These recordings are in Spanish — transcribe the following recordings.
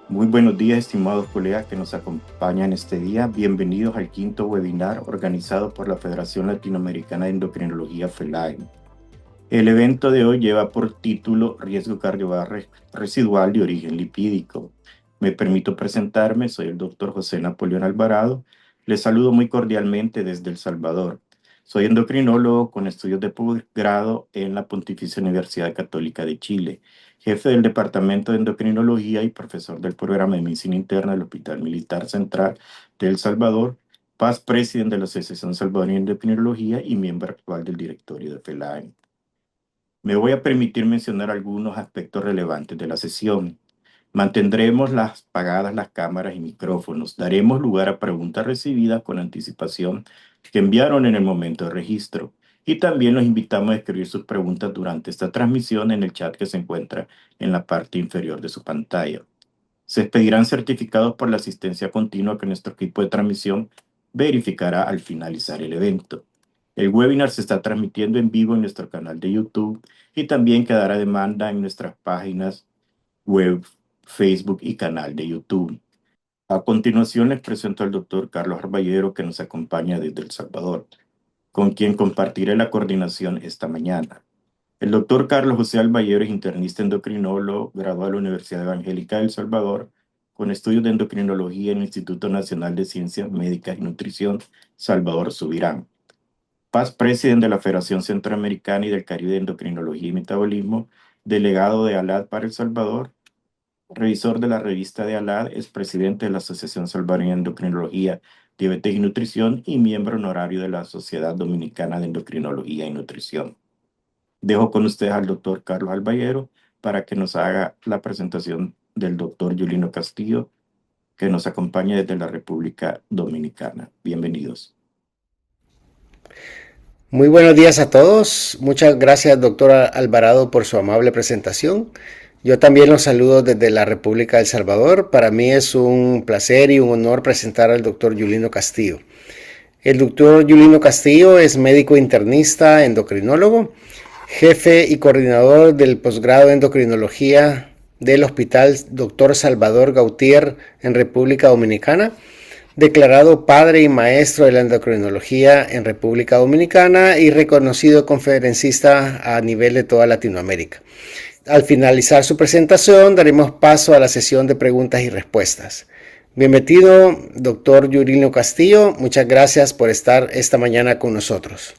Muy buenos días, estimados colegas que nos acompañan este día. Bienvenidos al quinto webinar organizado por la Federación Latinoamericana de Endocrinología FELAEN. El evento de hoy lleva por título Riesgo cardiovascular residual de origen lipídico. Me permito presentarme, soy el doctor José Napoleón Alvarado. Les saludo muy cordialmente desde El Salvador. Soy endocrinólogo con estudios de posgrado en la Pontificia Universidad Católica de Chile, jefe del Departamento de Endocrinología y profesor del programa de Medicina Interna del Hospital Militar Central de El Salvador, past presidente de la Asociación Salvadoreña de Endocrinología y miembro actual del directorio de FELAEN. Me voy a permitir mencionar algunos aspectos relevantes de la sesión. Mantendremos apagadas las cámaras y micrófonos. Daremos lugar a preguntas recibidas con anticipación que enviaron en el momento de registro. Y también los invitamos a escribir sus preguntas durante esta transmisión en el chat que se encuentra en la parte inferior de su pantalla. Se expedirán certificados por la asistencia continua que nuestro equipo de transmisión verificará al finalizar el evento. El webinar se está transmitiendo en vivo en nuestro canal de YouTube y también quedará a demanda en nuestras páginas web, Facebook y canal de YouTube. A continuación les presento al doctor Carlos Arballero que nos acompaña desde El Salvador, con quien compartiré la coordinación esta mañana. El doctor Carlos José Alballero es internista endocrinólogo, graduado de la Universidad Evangélica de El Salvador, con estudios de endocrinología en el Instituto Nacional de Ciencias Médicas y Nutrición, Salvador Subirán. Past presidente de la Federación Centroamericana y del Caribe de Endocrinología y Metabolismo, delegado de ALAD para El Salvador, revisor de la revista de ALAD, es presidente de la Asociación Salvadoreña de Endocrinología, Diabetes y Nutrición y miembro honorario de la Sociedad Dominicana de Endocrinología y Nutrición. Dejo con ustedes al doctor Carlos Alballero para que nos haga la presentación del doctor Yulino Castillo, que nos acompaña desde la República Dominicana. Bienvenidos. Muy buenos días a todos. Muchas gracias, doctora Alvarado, por su amable presentación. Yo también los saludo desde la República de El Salvador. Para mí es un placer y un honor presentar al doctor Yulino Castillo. El doctor Yulino Castillo es médico internista, endocrinólogo, jefe y coordinador del posgrado de endocrinología del Hospital Dr. Salvador Gautier en República Dominicana, declarado padre y maestro de la endocrinología en República Dominicana y reconocido conferencista a nivel de toda Latinoamérica. Al finalizar su presentación, daremos paso a la sesión de preguntas y respuestas. Bienvenido, doctor Yulino Castillo. Muchas gracias por estar esta mañana con nosotros.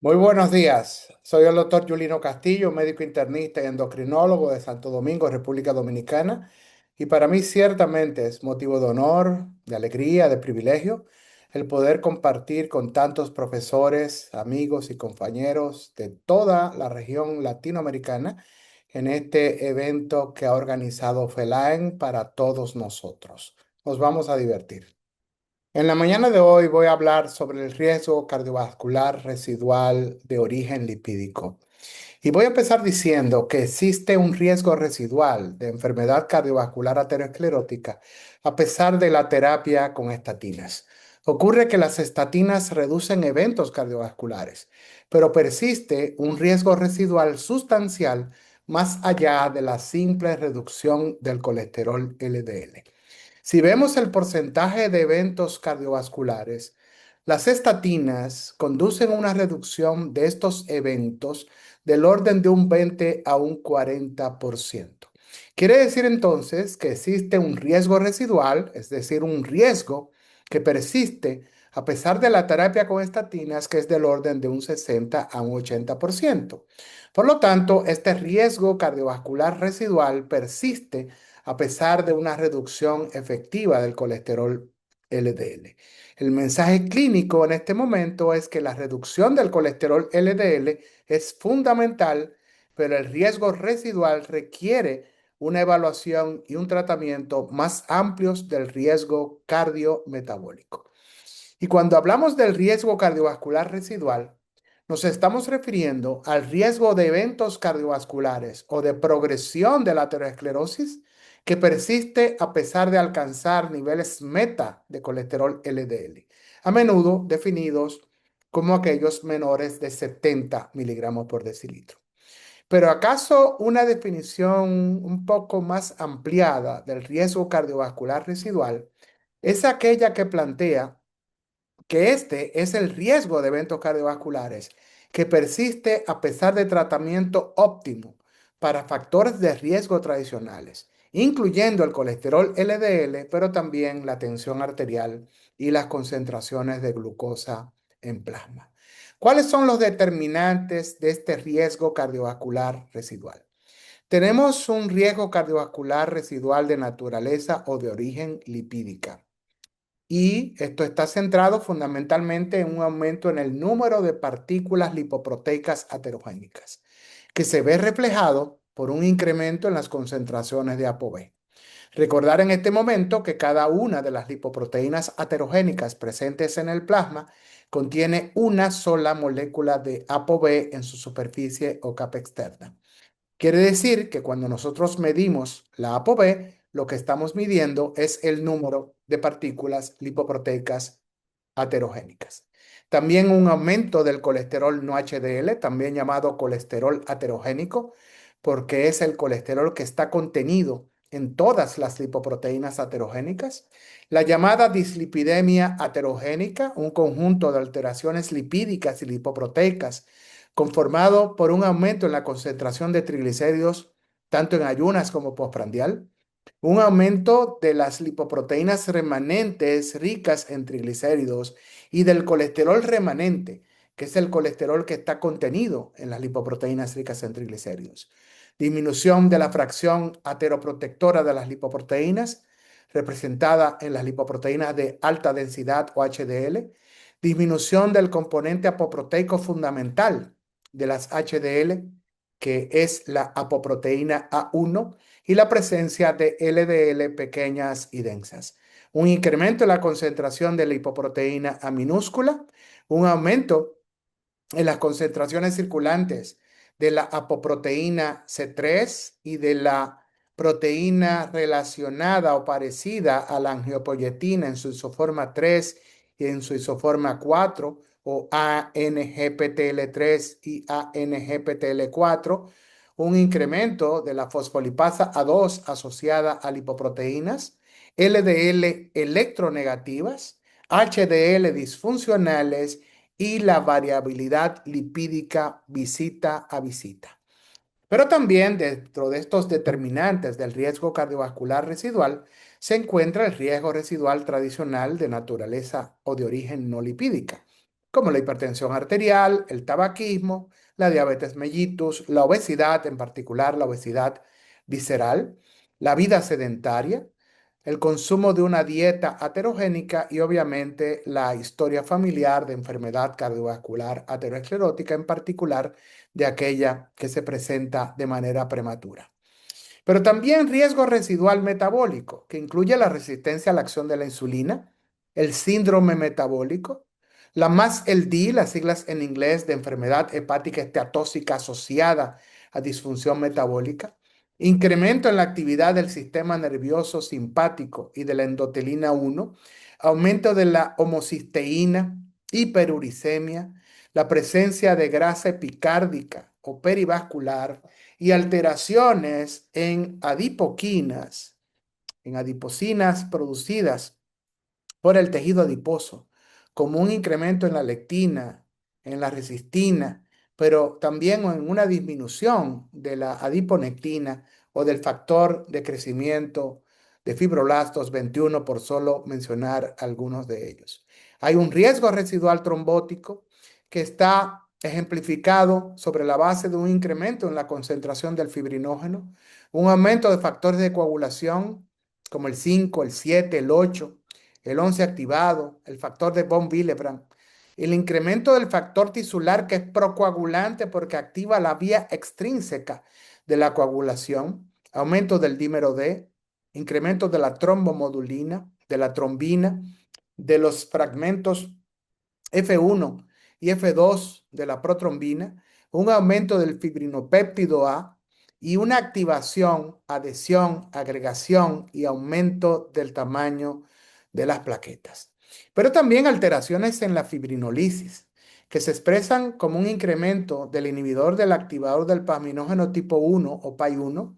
Muy buenos días. Soy el doctor Yulino Castillo, médico internista y endocrinólogo de Santo Domingo, República Dominicana. Y para mí ciertamente es motivo de honor, de alegría, de privilegio el poder compartir con tantos profesores, amigos y compañeros de toda la región latinoamericana en este evento que ha organizado FELAEN para todos nosotros. Nos vamos a divertir. En la mañana de hoy voy a hablar sobre el riesgo cardiovascular residual de origen lipídico. Y voy a empezar diciendo que existe un riesgo residual de enfermedad cardiovascular aterosclerótica a pesar de la terapia con estatinas. Ocurre que las estatinas reducen eventos cardiovasculares, pero persiste un riesgo residual sustancial más allá de la simple reducción del colesterol LDL. Si vemos el porcentaje de eventos cardiovasculares, las estatinas conducen a una reducción de estos eventos del orden de un 20 a un 40%. Quiere decir entonces que existe un riesgo residual, es decir, un riesgo que persiste a pesar de la terapia con estatinas, que es del orden de un 60 a un 80%. Por lo tanto, este riesgo cardiovascular residual persiste a pesar de una reducción efectiva del colesterol LDL. El mensaje clínico en este momento es que la reducción del colesterol LDL es fundamental, pero el riesgo residual requiere una evaluación y un tratamiento más amplios del riesgo cardiometabólico. Y cuando hablamos del riesgo cardiovascular residual, nos estamos refiriendo al riesgo de eventos cardiovasculares o de progresión de la aterosclerosis que persiste a pesar de alcanzar niveles meta de colesterol LDL, a menudo definidos como aquellos menores de 70 miligramos por decilitro. Pero ¿acaso una definición un poco más ampliada del riesgo cardiovascular residual es aquella que plantea que este es el riesgo de eventos cardiovasculares que persiste a pesar de tratamiento óptimo para factores de riesgo tradicionales, incluyendo el colesterol LDL, pero también la tensión arterial y las concentraciones de glucosa en plasma? ¿Cuáles son los determinantes de este riesgo cardiovascular residual? Tenemos un riesgo cardiovascular residual de naturaleza o de origen lipídica. Y esto está centrado fundamentalmente en un aumento en el número de partículas lipoproteicas aterogénicas, que se ve reflejado por un incremento en las concentraciones de ApoB. Recordar en este momento que cada una de las lipoproteínas aterogénicas presentes en el plasma contiene una sola molécula de ApoB en su superficie o capa externa. Quiere decir que cuando nosotros medimos la ApoB, lo que estamos midiendo es el número de partículas lipoproteicas aterogénicas. También un aumento del colesterol no HDL, también llamado colesterol aterogénico, porque es el colesterol que está contenido en todas las lipoproteínas aterogénicas. La llamada dislipidemia aterogénica, un conjunto de alteraciones lipídicas y lipoproteicas conformado por un aumento en la concentración de triglicéridos tanto en ayunas como postprandial, un aumento de las lipoproteínas remanentes ricas en triglicéridos y del colesterol remanente, que es el colesterol que está contenido en las lipoproteínas ricas en triglicéridos. Disminución de la fracción ateroprotectora de las lipoproteínas, representada en las lipoproteínas de alta densidad o HDL. Disminución del componente apoproteico fundamental de las HDL, que es la apoproteína A1, y la presencia de LDL pequeñas y densas. Un incremento en la concentración de la lipoproteína A minúscula, un aumento en las concentraciones circulantes de la apoproteína C3 y de la proteína relacionada o parecida a la angiopoyetina en su isoforma 3 y en su isoforma 4, o ANGPTL3 y ANGPTL4, un incremento de la fosfolipasa A2 asociada a lipoproteínas, LDL electronegativas, HDL disfuncionales y la variabilidad lipídica visita a visita. Pero también dentro de estos determinantes del riesgo cardiovascular residual se encuentra el riesgo residual tradicional de naturaleza o de origen no lipídica, como la hipertensión arterial, el tabaquismo, la diabetes mellitus, la obesidad, en particular la obesidad visceral, la vida sedentaria, el consumo de una dieta aterogénica y obviamente la historia familiar de enfermedad cardiovascular aterosclerótica, en particular de aquella que se presenta de manera prematura. Pero también riesgo residual metabólico, que incluye la resistencia a la acción de la insulina, el síndrome metabólico, la MASLD, las siglas en inglés de enfermedad hepática esteatóxica asociada a disfunción metabólica, incremento en la actividad del sistema nervioso simpático y de la endotelina 1, aumento de la homocisteína, hiperuricemia, la presencia de grasa epicárdica o perivascular y alteraciones en adipoquinas, en adipocinas producidas por el tejido adiposo, como un incremento en la lectina, en la resistina, pero también en una disminución de la adiponectina o del factor de crecimiento de fibroblastos 21, por solo mencionar algunos de ellos. Hay un riesgo residual trombótico que está ejemplificado sobre la base de un incremento en la concentración del fibrinógeno, un aumento de factores de coagulación como el 5, el 7, el 8, el 11 activado, el factor de von Willebrand, el incremento del factor tisular que es procoagulante porque activa la vía extrínseca de la coagulación, aumento del dímero D, incremento de la trombomodulina, de la trombina, de los fragmentos F1 y F2 de la protrombina, un aumento del fibrinopéptido A y una activación, adhesión, agregación y aumento del tamaño de las plaquetas. Pero también alteraciones en la fibrinolisis, que se expresan como un incremento del inhibidor del activador del plasminógeno tipo 1 o PAI1,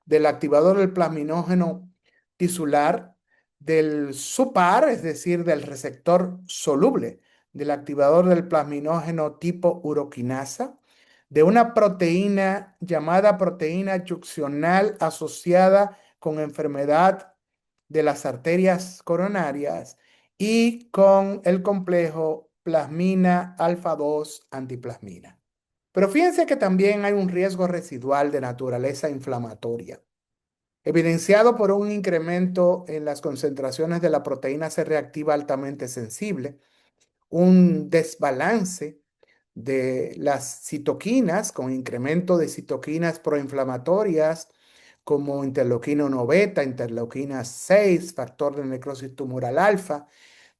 del activador del plasminógeno tisular, del SUPAR, es decir, del receptor soluble, del activador del plasminógeno tipo uroquinasa, de una proteína llamada proteína yuccional asociada con enfermedad de las arterias coronarias y con el complejo plasmina alfa 2 antiplasmina. Pero fíjense que también hay un riesgo residual de naturaleza inflamatoria, evidenciado por un incremento en las concentraciones de la proteína C reactiva altamente sensible, un desbalance de las citoquinas con incremento de citoquinas proinflamatorias como interleuquina 1 beta, interleuquina 6, factor de necrosis tumoral alfa,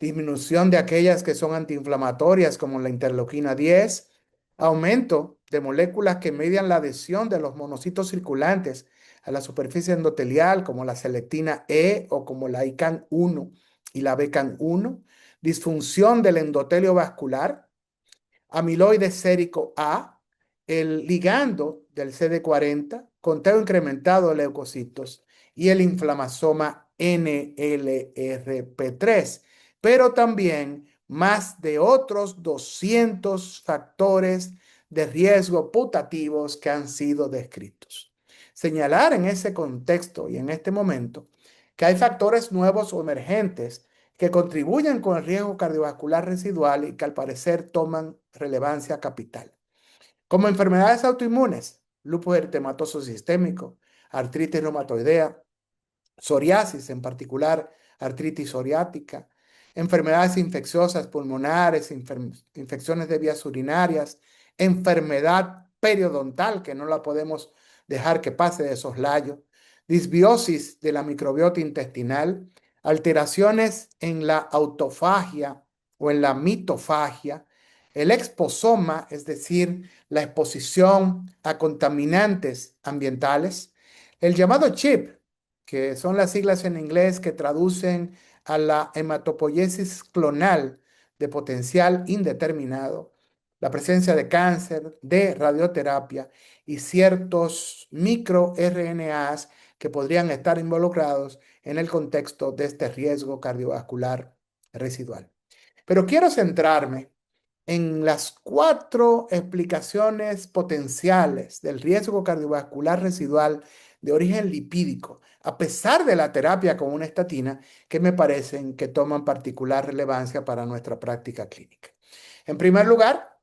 disminución de aquellas que son antiinflamatorias como la interleuquina 10, aumento de moléculas que median la adhesión de los monocitos circulantes a la superficie endotelial como la selectina E o como la ICAN1 y la BCAN1, disfunción del endotelio vascular, amiloide sérico A, el ligando del CD40, conteo incrementado de leucocitos y el inflamasoma NLRP3, pero también más de otros 200 factores de riesgo putativos que han sido descritos. Señalar en ese contexto y en este momento que hay factores nuevos o emergentes que contribuyen con el riesgo cardiovascular residual y que al parecer toman relevancia capital. Como enfermedades autoinmunes, lupus eritematoso sistémico, artritis reumatoidea, psoriasis, en particular artritis psoriática, enfermedades infecciosas pulmonares, infecciones de vías urinarias, enfermedad periodontal, que no la podemos dejar que pase de soslayo, disbiosis de la microbiota intestinal, alteraciones en la autofagia o en la mitofagia, el exposoma, es decir, la exposición a contaminantes ambientales, el llamado CHIP, que son las siglas en inglés que traducen a la hematopoiesis clonal de potencial indeterminado, la presencia de cáncer, de radioterapia y ciertos microRNAs que podrían estar involucrados en el contexto de este riesgo cardiovascular residual. Pero quiero centrarme en las 4 explicaciones potenciales del riesgo cardiovascular residual de origen lipídico, a pesar de la terapia con una estatina, que me parecen que toman particular relevancia para nuestra práctica clínica. En primer lugar,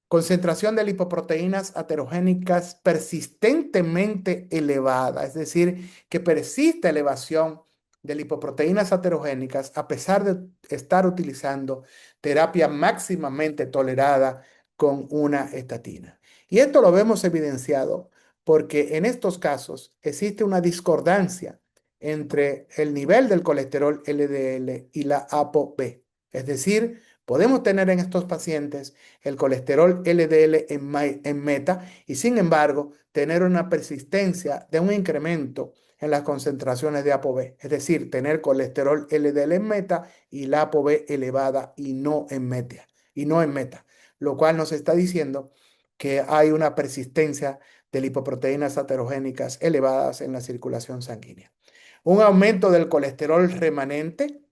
concentración de lipoproteínas aterogénicas persistentemente elevada, es decir, que persiste elevación de lipoproteínas aterogénicas a pesar de estar utilizando terapia máximamente tolerada con una estatina. Y esto lo vemos evidenciado porque en estos casos existe una discordancia entre el nivel del colesterol LDL y la ApoB. Es decir, podemos tener en estos pacientes el colesterol LDL en meta y sin embargo tener una persistencia de un incremento en las concentraciones de ApoB, es decir, tener colesterol LDL en meta y la ApoB elevada y no en meta, lo cual nos está diciendo que hay una persistencia de lipoproteínas aterogénicas elevadas en la circulación sanguínea. Un aumento del colesterol remanente,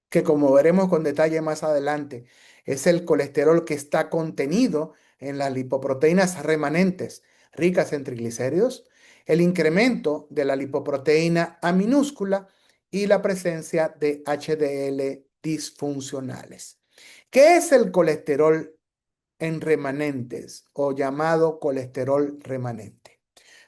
que como veremos con detalle más adelante, es el colesterol que está contenido en las lipoproteínas remanentes ricas en triglicéridos, el incremento de la lipoproteína A minúscula y la presencia de HDL disfuncionales. ¿Qué es el colesterol en remanentes o llamado colesterol remanente?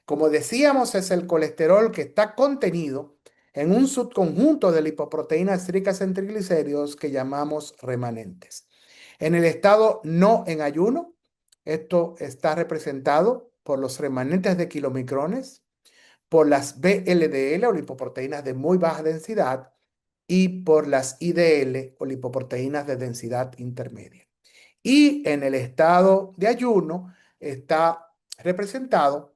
Como decíamos, es el colesterol que está contenido en un subconjunto de lipoproteínas ricas en triglicéridos que llamamos remanentes. En el estado no en ayuno, esto está representado por los remanentes de kilomicrones, por las VLDL o lipoproteínas de muy baja densidad y por las IDL o lipoproteínas de densidad intermedia. Y en el estado de ayuno está representado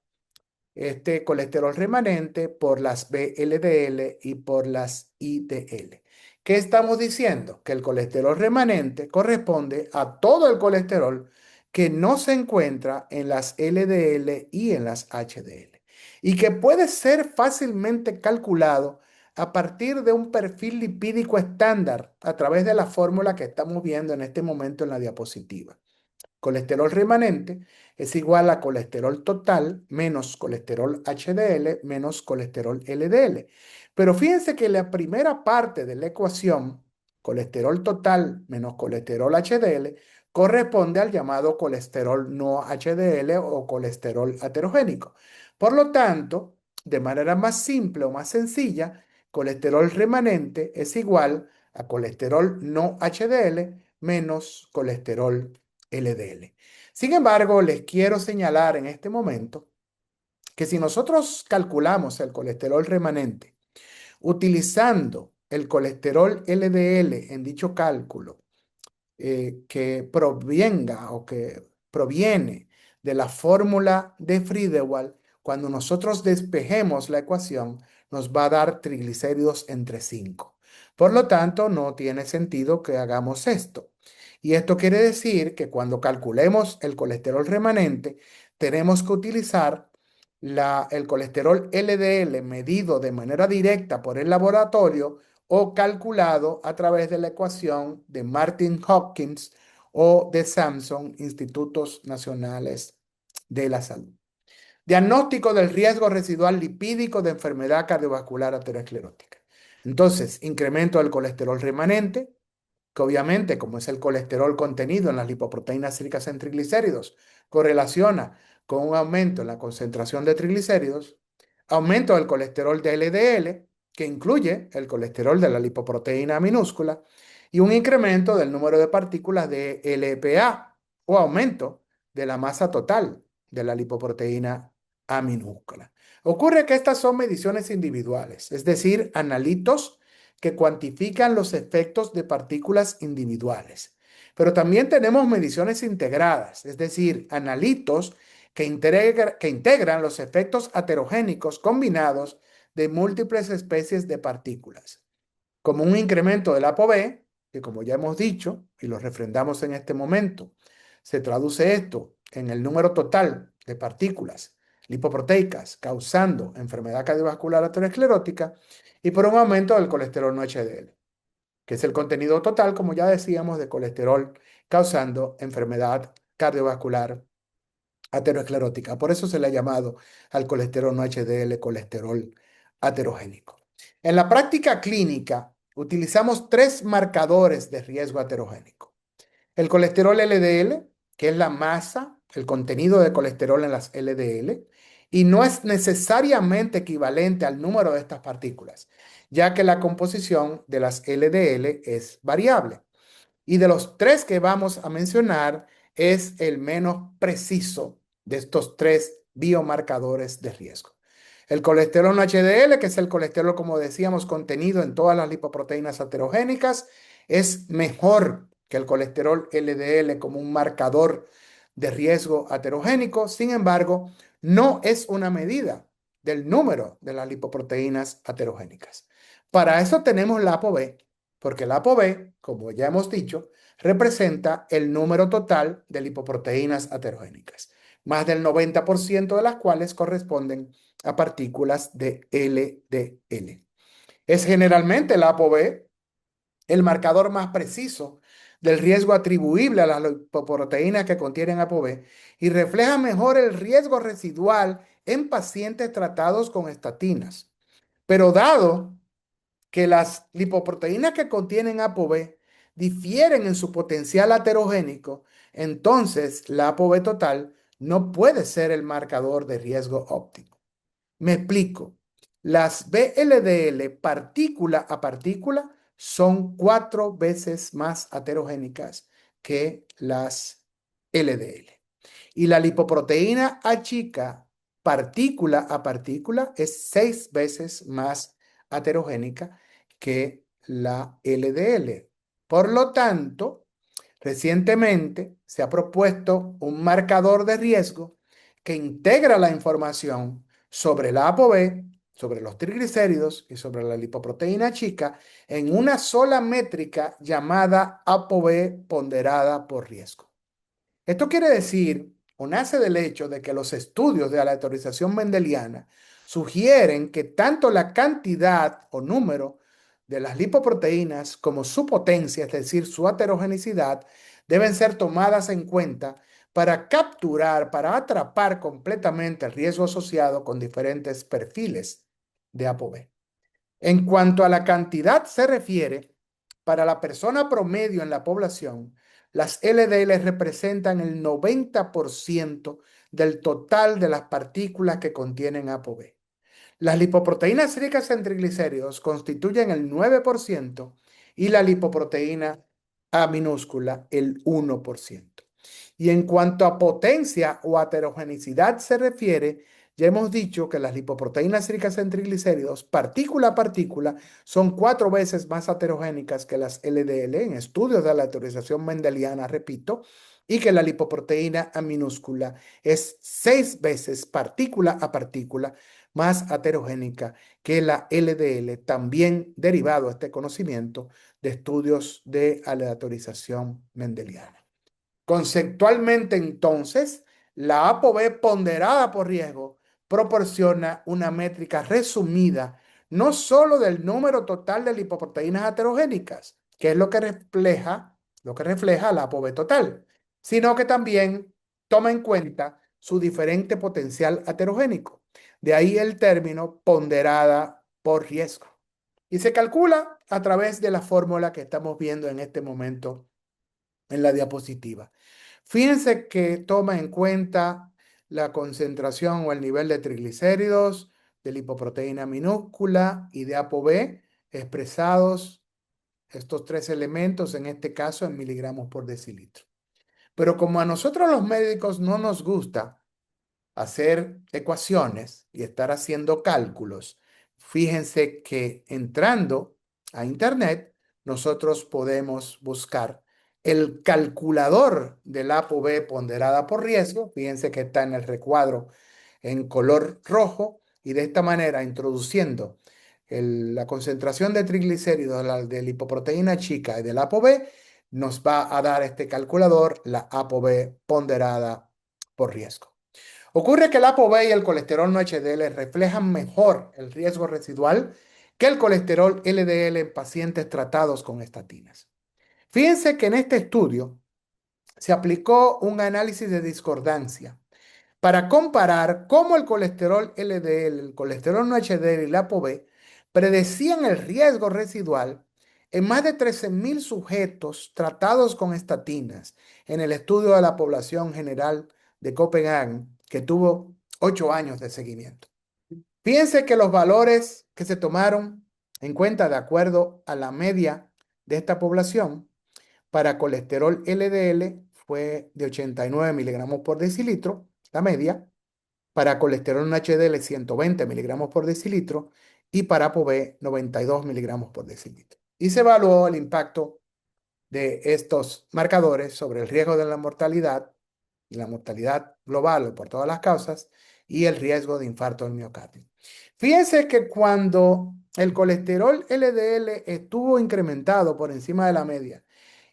este colesterol remanente por las VLDL y por las IDL. ¿Qué estamos diciendo? Que el colesterol remanente corresponde a todo el colesterol que no se encuentra en las LDL y en las HDL y que puede ser fácilmente calculado a partir de un perfil lipídico estándar a través de la fórmula que estamos viendo en este momento en la diapositiva. Colesterol remanente es igual a colesterol total menos colesterol HDL menos colesterol LDL. Pero fíjense que la primera parte de la ecuación, colesterol total menos colesterol HDL, corresponde al llamado colesterol no HDL o colesterol aterogénico. Por lo tanto, de manera más simple o más sencilla, colesterol remanente es igual a colesterol no HDL menos colesterol LDL. Sin embargo, les quiero señalar en este momento que si nosotros calculamos el colesterol remanente utilizando el colesterol LDL en dicho cálculo, que provenga o que proviene de la fórmula de Friedewald, cuando nosotros despejemos la ecuación, nos va a dar triglicéridos entre 5. Por lo tanto, no tiene sentido que hagamos esto. Y esto quiere decir que cuando calculemos el colesterol remanente, tenemos que utilizar el colesterol LDL medido de manera directa por el laboratorio o calculado a través de la ecuación de Martin Hopkins o de Samson, Institutos Nacionales de la Salud. Diagnóstico del riesgo residual lipídico de enfermedad cardiovascular aterosclerótica. Entonces, incremento del colesterol remanente, que obviamente, como es el colesterol contenido en las lipoproteínas ricas en triglicéridos, correlaciona con un aumento en la concentración de triglicéridos, aumento del colesterol de LDL, que incluye el colesterol de la lipoproteína minúscula, y un incremento del número de partículas de LPA o aumento de la masa total de la lipoproteína A minúscula. Ocurre que estas son mediciones individuales, es decir, analitos que cuantifican los efectos de partículas individuales. Pero también tenemos mediciones integradas, es decir, analitos que integran los efectos aterogénicos combinados de múltiples especies de partículas, como un incremento del ApoB, que como ya hemos dicho y lo refrendamos en este momento, se traduce esto en el número total de partículas lipoproteicas causando enfermedad cardiovascular aterosclerótica y por un aumento del colesterol no HDL, que es el contenido total, como ya decíamos, de colesterol causando enfermedad cardiovascular aterosclerótica. Por eso se le ha llamado al colesterol no HDL colesterol aterogénico. En la práctica clínica utilizamos tres marcadores de riesgo aterogénico. El colesterol LDL, que es la masa, el contenido de colesterol en las LDL, y no es necesariamente equivalente al número de estas partículas, ya que la composición de las LDL es variable. Y de los tres que vamos a mencionar, es el menos preciso de estos tres biomarcadores de riesgo. El colesterol HDL, que es el colesterol, como decíamos, contenido en todas las lipoproteínas aterogénicas, es mejor que el colesterol LDL como un marcador de riesgo aterogénico. Sin embargo, no es una medida del número de las lipoproteínas aterogénicas. Para eso tenemos la ApoB, porque la ApoB, como ya hemos dicho, representa el número total de lipoproteínas aterogénicas, más del 90% de las cuales corresponden a partículas de LDL. Es generalmente la ApoB el marcador más preciso del riesgo atribuible a las lipoproteínas que contienen ApoB y refleja mejor el riesgo residual en pacientes tratados con estatinas. Pero dado que las lipoproteínas que contienen ApoB difieren en su potencial aterogénico, entonces la ApoB total no puede ser el marcador de riesgo óptimo. Me explico. Las VLDL partícula a partícula son 4 veces más aterogénicas que las LDL. Y la lipoproteína A chica partícula a partícula es 6 veces más aterogénica que la LDL. Por lo tanto, recientemente se ha propuesto un marcador de riesgo que integra la información sobre la ApoB, sobre los triglicéridos y sobre la lipoproteína chica en una sola métrica llamada ApoB ponderada por riesgo. Esto quiere decir, o nace del hecho de que los estudios de aleatorización mendeliana sugieren que tanto la cantidad o número de las lipoproteínas como su potencia, es decir, su heterogenicidad, deben ser tomadas en cuenta para capturar, para atrapar completamente el riesgo asociado con diferentes perfiles de ApoB. En cuanto a la cantidad se refiere, para la persona promedio en la población, las LDL representan el 90% del total de las partículas que contienen ApoB. Las lipoproteínas ricas en triglicéridos constituyen el 9% y la lipoproteína A minúscula el 1%. Y en cuanto a potencia o heterogenicidad se refiere, ya hemos dicho que las lipoproteínas ricas en triglicéridos, partícula a partícula, son 4 veces más heterogénicas que las LDL en estudios de la aleatorización mendeliana, repito, y que la lipoproteína A minúscula es 6 veces partícula a partícula más heterogénica que la LDL, también derivado a este conocimiento de estudios de aleatorización mendeliana. Conceptualmente, entonces, la ApoB ponderada por riesgo proporciona una métrica resumida no solo del número total de lipoproteínas heterogénicas, que es lo que refleja la ApoB total, sino que también toma en cuenta su diferente potencial heterogénico. De ahí el término ponderada por riesgo. Y se calcula a través de la fórmula que estamos viendo en este momento en la diapositiva. Fíjense que toma en cuenta la concentración o el nivel de triglicéridos, de lipoproteína minúscula y de ApoB expresados estos 3 elementos, en este caso en miligramos por decilitro. Pero como a nosotros los médicos no nos gusta hacer ecuaciones y estar haciendo cálculos, fíjense que entrando a Internet, nosotros podemos buscar el calculador del ApoB ponderada por riesgo. Fíjense que está en el recuadro en color rojo y de esta manera introduciendo la concentración de triglicéridos, de lipoproteína chica y del ApoB, nos va a dar este calculador, la ApoB ponderada por riesgo. Ocurre que el ApoB y el colesterol no HDL reflejan mejor el riesgo residual que el colesterol LDL en pacientes tratados con estatinas. Fíjense que en este estudio se aplicó un análisis de discordancia para comparar cómo el colesterol LDL, el colesterol no HDL y la ApoB predecían el riesgo residual en más de 13.000 sujetos tratados con estatinas en el estudio de la población general de Copenhague, que tuvo 8 años de seguimiento. Fíjense que los valores que se tomaron en cuenta de acuerdo a la media de esta población para colesterol LDL fue de 89 miligramos por decilitro, la media, para colesterol HDL 120 miligramos por decilitro y para ApoB 92 miligramos por decilitro. Y se evaluó el impacto de estos marcadores sobre el riesgo de la mortalidad y la mortalidad global por todas las causas y el riesgo de infarto del miocardio. Fíjense que cuando el colesterol LDL estuvo incrementado por encima de la media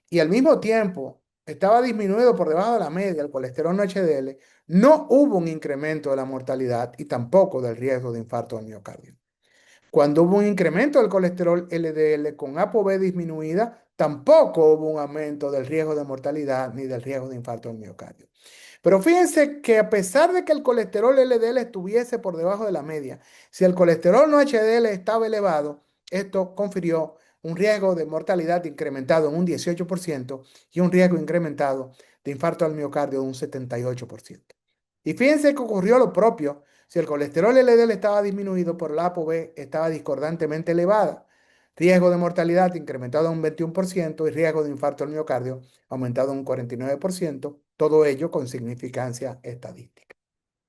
y al mismo tiempo estaba disminuido por debajo de la media el colesterol HDL, no hubo un incremento de la mortalidad y tampoco del riesgo de infarto del miocardio. Cuando hubo un incremento del colesterol LDL con ApoB disminuida, tampoco hubo un aumento del riesgo de mortalidad ni del riesgo de infarto del miocardio. Pero fíjense que a pesar de que el colesterol LDL estuviese por debajo de la media, si el colesterol no HDL estaba elevado, esto confirió un riesgo de mortalidad incrementado en un 18% y un riesgo incrementado de infarto al miocardio de un 78%. Y fíjense que ocurrió lo propio si el colesterol LDL estaba disminuido, por la ApoB estaba discordantemente elevada. Riesgo de mortalidad incrementado en un 21% y riesgo de infarto al miocardio aumentado en un 49%, todo ello con significancia estadística.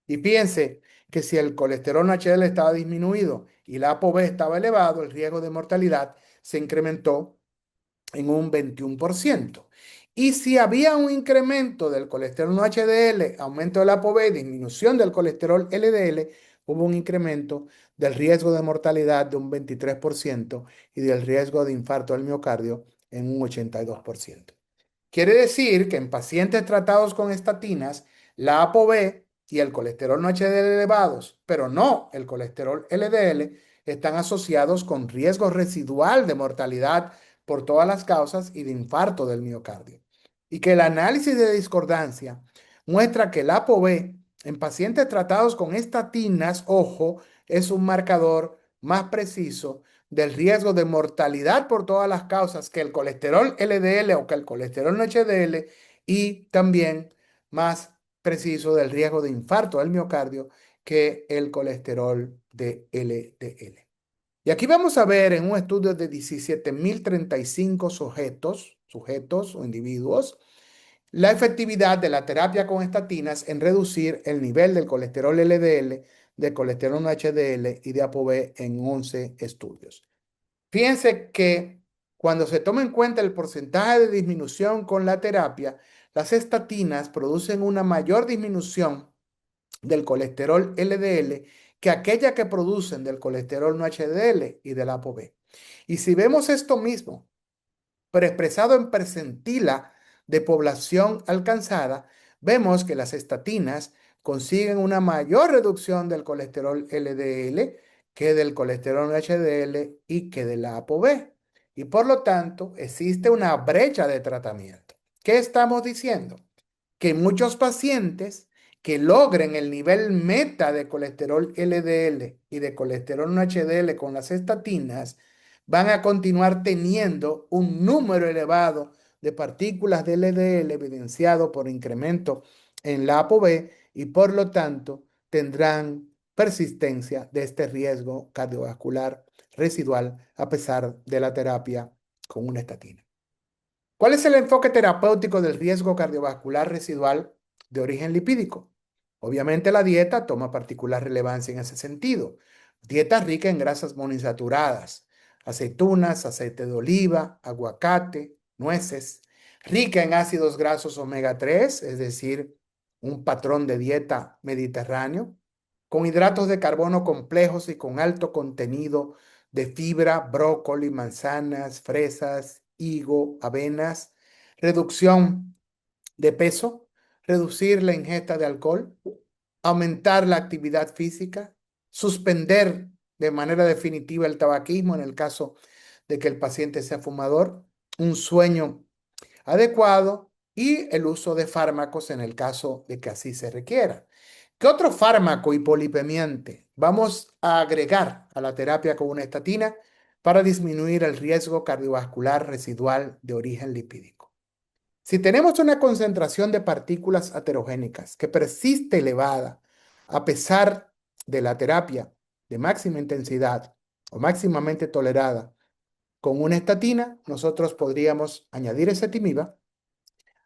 Y fíjense que si el colesterol HDL estaba disminuido y la ApoB estaba elevado, el riesgo de mortalidad se incrementó en un 21%. Y si había un incremento del colesterol HDL, aumento del ApoB, disminución del colesterol LDL, hubo un incremento del riesgo de mortalidad de un 23% y del riesgo de infarto del miocardio en un 82%. Quiere decir que en pacientes tratados con estatinas, la ApoB y el colesterol no HDL elevados, pero no el colesterol LDL, están asociados con riesgo residual de mortalidad por todas las causas y de infarto del miocardio. Y que el análisis de discordancia muestra que la ApoB en pacientes tratados con estatinas, ojo, es un marcador más preciso del riesgo de mortalidad por todas las causas que el colesterol LDL o que el colesterol no HDL, y también más preciso del riesgo de infarto del miocardio que el colesterol de LDL. Y aquí vamos a ver en un estudio de 17.035 sujetos o individuos, la efectividad de la terapia con estatinas en reducir el nivel del colesterol LDL, de colesterol no HDL y de ApoB en 11 estudios. Fíjense que cuando se toma en cuenta el porcentaje de disminución con la terapia, las estatinas producen una mayor disminución del colesterol LDL que aquella que producen del colesterol no HDL y del ApoB. Y si vemos esto mismo, pero expresado en percentila de población alcanzada, vemos que las estatinas consiguen una mayor reducción del colesterol LDL que del colesterol HDL y que de la ApoB. Y por lo tanto, existe una brecha de tratamiento. ¿Qué estamos diciendo? Que muchos pacientes que logren el nivel meta de colesterol LDL y de colesterol no HDL con las estatinas van a continuar teniendo un número elevado de partículas de LDL evidenciado por incremento en la ApoB y por lo tanto tendrán persistencia de este riesgo cardiovascular residual a pesar de la terapia con una estatina. ¿Cuál es el enfoque terapéutico del riesgo cardiovascular residual de origen lipídico? Obviamente la dieta toma particular relevancia en ese sentido. Dieta rica en grasas monoinsaturadas, aceitunas, aceite de oliva, aguacate, nueces, rica en ácidos grasos omega 3, es decir, un patrón de dieta mediterráneo, con hidratos de carbono complejos y con alto contenido de fibra, brócoli, manzanas, fresas, higo, avenas, reducción de peso, reducir la ingesta de alcohol, aumentar la actividad física, suspender de manera definitiva el tabaquismo en el caso de que el paciente sea fumador, un sueño adecuado y el uso de fármacos en el caso de que así se requiera. ¿Qué otro fármaco hipolipemiante vamos a agregar a la terapia con una estatina para disminuir el riesgo cardiovascular residual de origen lipídico? Si tenemos una concentración de partículas aterogénicas que persiste elevada a pesar de la terapia de máxima intensidad o máximamente tolerada con una estatina, nosotros podríamos añadir ezetimiba,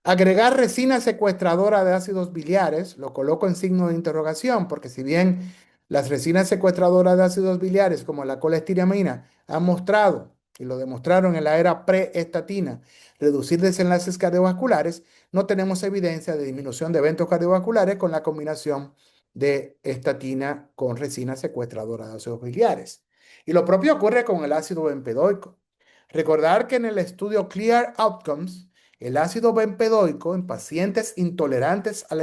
agregar resina secuestradora de ácidos biliares, lo coloco en signo de interrogación, porque si bien las resinas secuestradoras de ácidos biliares, como la colestiriamina, han mostrado, y lo demostraron en la era preestatina, reducir desenlaces cardiovasculares, no tenemos evidencia de disminución de eventos cardiovasculares con la combinación de estatina con resina secuestradora de ácidos biliares. Y lo propio ocurre con el ácido bempedoico. Recordar que en el estudio Clear Outcomes, el ácido bempedoico en pacientes intolerantes a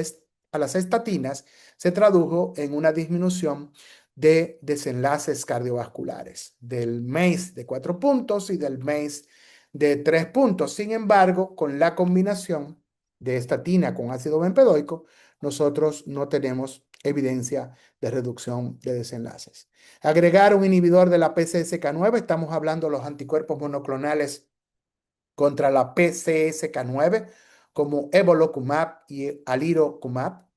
las estatinas se tradujo en una disminución de desenlaces cardiovasculares, del MACE de 4 puntos y del MACE de 3 puntos. Sin embargo, con la combinación de estatina con ácido bempedoico, nosotros no tenemos evidencia de reducción de desenlaces. Agregar un inhibidor de la PCSK9, estamos hablando de los anticuerpos monoclonales contra la PCSK9 como evolocumab y alirocumab.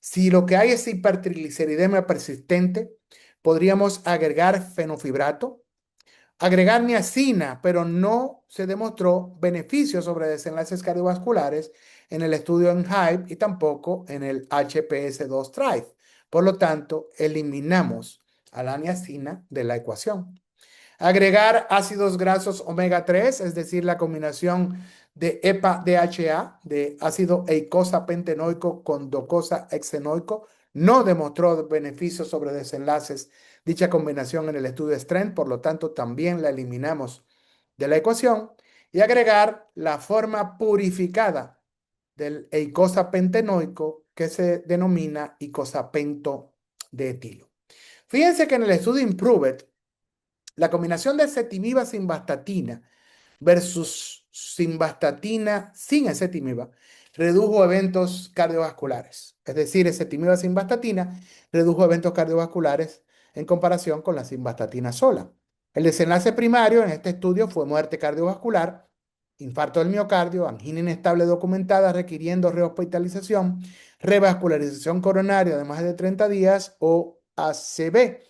Si lo que hay es hipertrigliceridemia persistente, podríamos agregar fenofibrato, agregar niacina, pero no se demostró beneficio sobre desenlaces cardiovasculares en el estudio ENHYPE y tampoco en el HPS2 TRIBE. Por lo tanto, eliminamos a la niacina de la ecuación. Agregar ácidos grasos omega 3, es decir, la combinación de EPA-DHA, de ácido eicosapentenoico con docosahexaenoico, no demostró beneficios sobre desenlaces dicha combinación en el estudio STRENGTH, por lo tanto también la eliminamos de la ecuación, y agregar la forma purificada del eicosapentenoico que se denomina icosapento de etilo. Fíjense que en el estudio IMPROVE-IT, la combinación de ezetimiba simvastatina versus simvastatina sin ezetimiba redujo eventos cardiovasculares. Es decir, ezetimiba simvastatina redujo eventos cardiovasculares en comparación con la simvastatina sola. El desenlace primario en este estudio fue muerte cardiovascular, infarto del miocardio, angina inestable documentada requiriendo rehospitalización, revascularización coronaria de más de 30 días o ACV.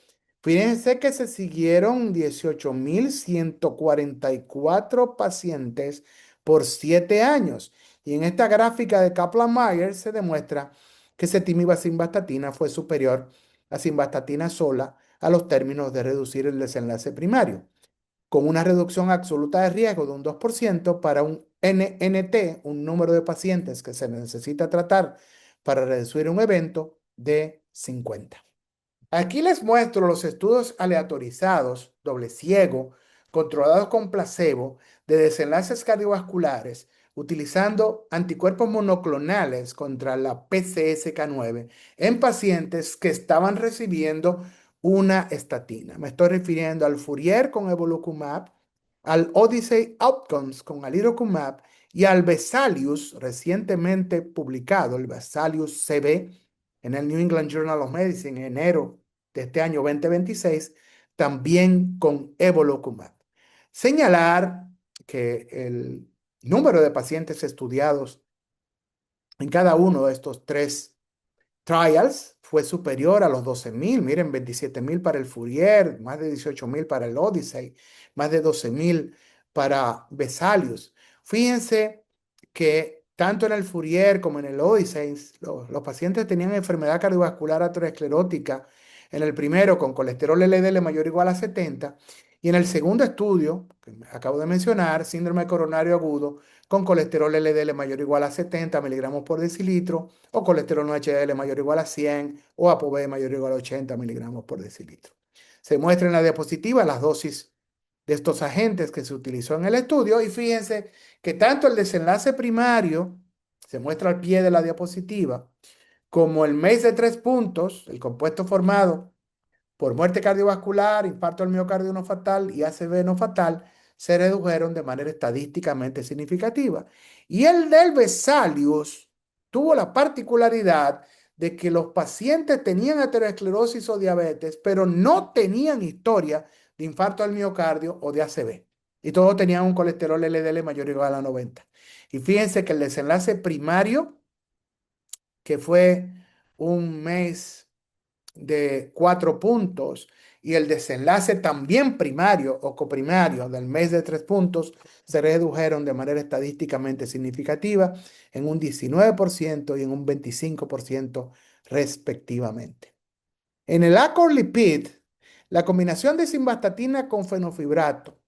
Fíjense que se siguieron 18.144 pacientes por 7 años. Y en esta gráfica de Kaplan-Meier se demuestra que ezetimiba simvastatina fue superior a simvastatina sola a los términos de reducir el desenlace primario, con una reducción absoluta de riesgo de un 2% para un NNT, un número de pacientes que se necesita tratar para reducir un evento, de 50. Aquí les muestro los estudios aleatorizados, doble ciego, controlados con placebo, de desenlaces cardiovasculares utilizando anticuerpos monoclonales contra la PCSK9 en pacientes que estaban recibiendo una estatina. Me estoy refiriendo al Fourier con evolocumab, al Odyssey Outcomes con alirocumab y al Vesalius recientemente publicado, el Vesalius CB, en el New England Journal of Medicine en enero de este año 2026, también con evolocumab. Señalar que el número de pacientes estudiados en cada uno de estos 3 trials fue superior a los 12.000. Miren, 27.000 para el Fourier, más de 18.000 para el Odyssey, más de 12.000 para Vesalius. Fíjense que tanto en el Fourier como en el Odyssey, los pacientes tenían enfermedad cardiovascular aterosclerótica, en el primero con colesterol LDL mayor o igual a 70, y en el segundo estudio, que acabo de mencionar, síndrome coronario agudo, con colesterol LDL mayor o igual a 70 miligramos por decilitro, o colesterol no HDL mayor o igual a 100, o ApoB mayor o igual a 80 miligramos por decilitro. Se muestra en la diapositiva las dosis de estos agentes que se utilizó en el estudio, y fíjense que tanto el desenlace primario, se muestra al pie de la diapositiva, como el MACE de 3 puntos, el compuesto formado por muerte cardiovascular, infarto del miocardio no fatal y ACV no fatal, se redujeron de manera estadísticamente significativa. Y el del Vesalius tuvo la particularidad de que los pacientes tenían aterosclerosis o diabetes, pero no tenían historia de infarto al miocardio o de ACV. Y todos tenían un colesterol LDL mayor o igual a 90. Y fíjense que el desenlace primario, que fue un mes de 4 puntos, y el desenlace también primario o coprimario del mes de 3 puntos se redujeron de manera estadísticamente significativa en un 19% y en un 25% respectivamente. En el ACOR-Lipid, la combinación de simvastatina con fenofibrato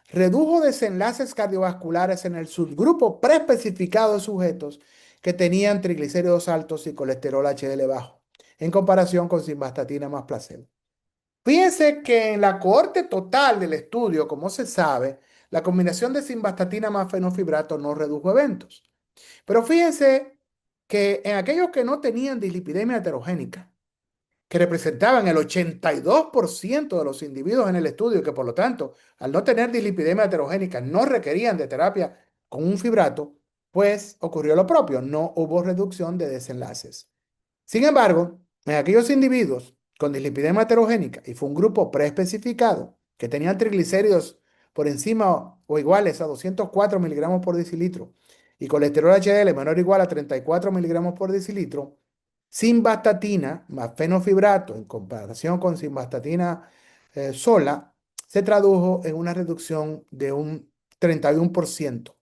redujo desenlaces cardiovasculares en el subgrupo preespecificado de sujetos que tenían triglicéridos altos y colesterol HDL bajo, en comparación con simvastatina más placebo. Fíjense que en la cohorte total del estudio, como se sabe, la combinación de simvastatina más fenofibrato no redujo eventos. Pero fíjense que en aquellos que no tenían dislipidemia heterogénica, que representaban el 82% de los individuos en el estudio, que por lo tanto, al no tener dislipidemia heterogénica, no requerían de terapia con un fibrato, pues ocurrió lo propio, no hubo reducción de desenlaces. Sin embargo, en aquellos individuos con dislipidemia heterogénica, y fue un grupo preespecificado que tenían triglicéridos por encima o iguales a 204 miligramos por decilitro y colesterol HDL menor o igual a 34 miligramos por decilitro, simvastatina más fenofibrato en comparación con simvastatina sola se tradujo en una reducción de un 31%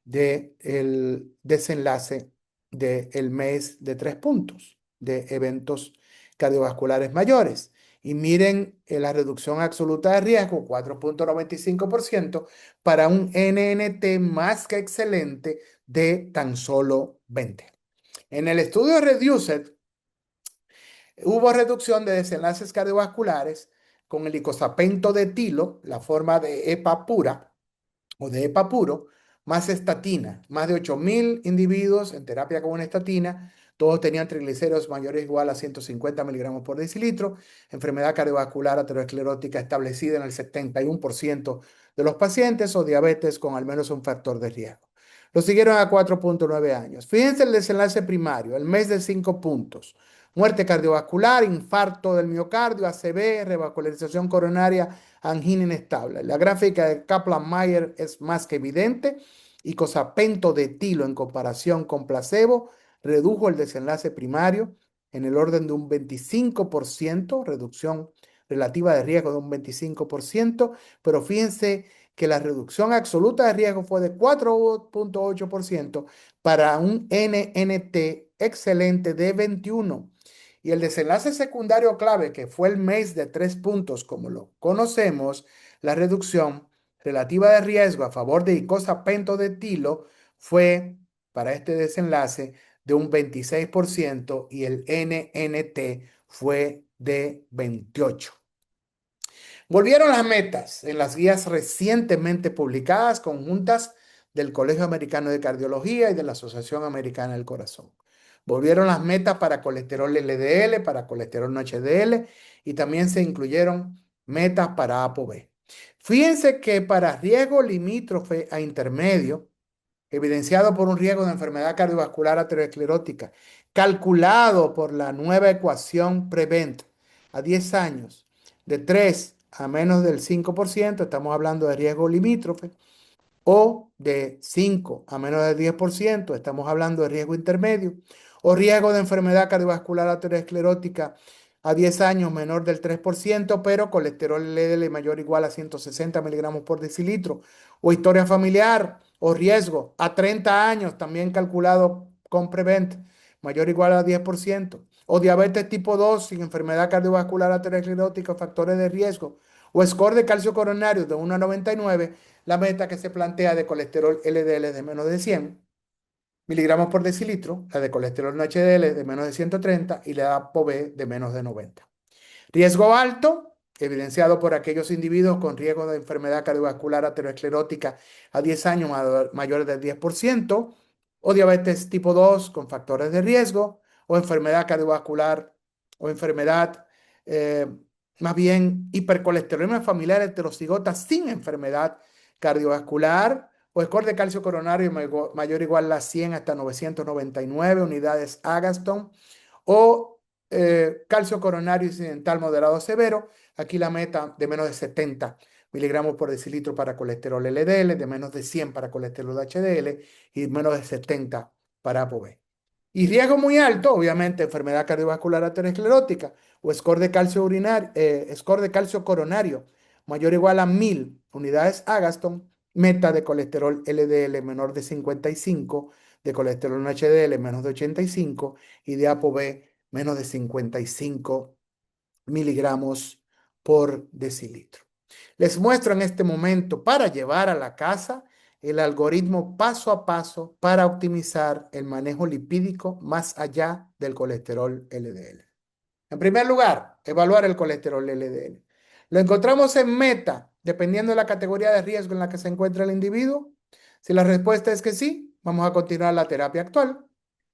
del desenlace del mes de 3 puntos de eventos cardiovasculares mayores. Y miren la reducción absoluta de riesgo, 4,95% para un NNT más que excelente de tan solo 20. En el estudio Reduced hubo reducción de desenlaces cardiovasculares con el icosapento de etilo, la forma de EPA pura o de EPA puro, más estatina. Más de 8.000 individuos en terapia con una estatina. Todos tenían triglicéridos mayores o igual a 150 miligramos por decilitro. Enfermedad cardiovascular aterosclerótica establecida en el 71% de los pacientes o diabetes con al menos un factor de riesgo. Lo siguieron a 4,9 años. Fíjense el desenlace primario, el mes de 5 puntos. Muerte cardiovascular, infarto del miocardio, ACV, revascularización coronaria, angina inestable. La gráfica de Kaplan-Meier es más que evidente. Icosapento de etilo en comparación con placebo redujo el desenlace primario en el orden de un 25%, reducción relativa de riesgo de un 25%, pero fíjense que la reducción absoluta de riesgo fue de 4,8% para un NNT excelente de 21. Y el desenlace secundario clave, que fue el mes de 3 puntos, como lo conocemos, la reducción relativa de riesgo a favor de icosapento de etilo fue para este desenlace de un 26% y el NNT fue de 28. Volvieron las metas en las guías recientemente publicadas conjuntas del Colegio Americano de Cardiología y de la Asociación Americana del Corazón. Volvieron las metas para colesterol LDL, para colesterol no HDL y también se incluyeron metas para ApoB. Fíjense que para riesgo limítrofe a intermedio, evidenciado por un riesgo de enfermedad cardiovascular aterosclerótica, calculado por la nueva ecuación PREVENT a 10 años, de 3 a menos del 5%, estamos hablando de riesgo limítrofe, o de 5 a menos del 10%, estamos hablando de riesgo intermedio, o riesgo de enfermedad cardiovascular aterosclerótica a 10 años menor del 3%, pero colesterol LDL mayor o igual a 160 miligramos por decilitro, o historia familiar o riesgo a 30 años, también calculado con Prevent, mayor o igual a 10%, o diabetes tipo 2 sin enfermedad cardiovascular aterosclerótica, factores de riesgo, o score de calcio coronario de 1 a 99, la meta que se plantea de colesterol LDL de menos de 100 miligramos por decilitro, la de colesterol no HDL de menos de 130 y la de ApoB de menos de 90. Riesgo alto, evidenciado por aquellos individuos con riesgo de enfermedad cardiovascular aterosclerótica a 10 años mayores del 10%, o diabetes tipo 2 con factores de riesgo, o enfermedad cardiovascular, o enfermedad, eh, más bien hipercolesterolemia familiar heterocigota sin enfermedad cardiovascular, o score de calcio coronario mayor o igual a 100 hasta 999 unidades Agaston, o calcio coronario incidental moderado severo. Aquí la meta de menos de 70 miligramos por decilitro para colesterol LDL, de menos de 100 para colesterol HDL y menos de 70 para ApoB. Y riesgo muy alto, obviamente, enfermedad cardiovascular aterosclerótica o score de calcio coronario mayor o igual a 1000 unidades Agaston, meta de colesterol LDL menor de 55, de colesterol HDL menos de 85 y de ApoB menos de 55 miligramos por decilitro. Les muestro en este momento para llevar a la casa el algoritmo paso a paso para optimizar el manejo lipídico más allá del colesterol LDL. En primer lugar, evaluar el colesterol LDL. Lo encontramos en meta, dependiendo de la categoría de riesgo en la que se encuentra el individuo. Si la respuesta es que sí, vamos a continuar la terapia actual.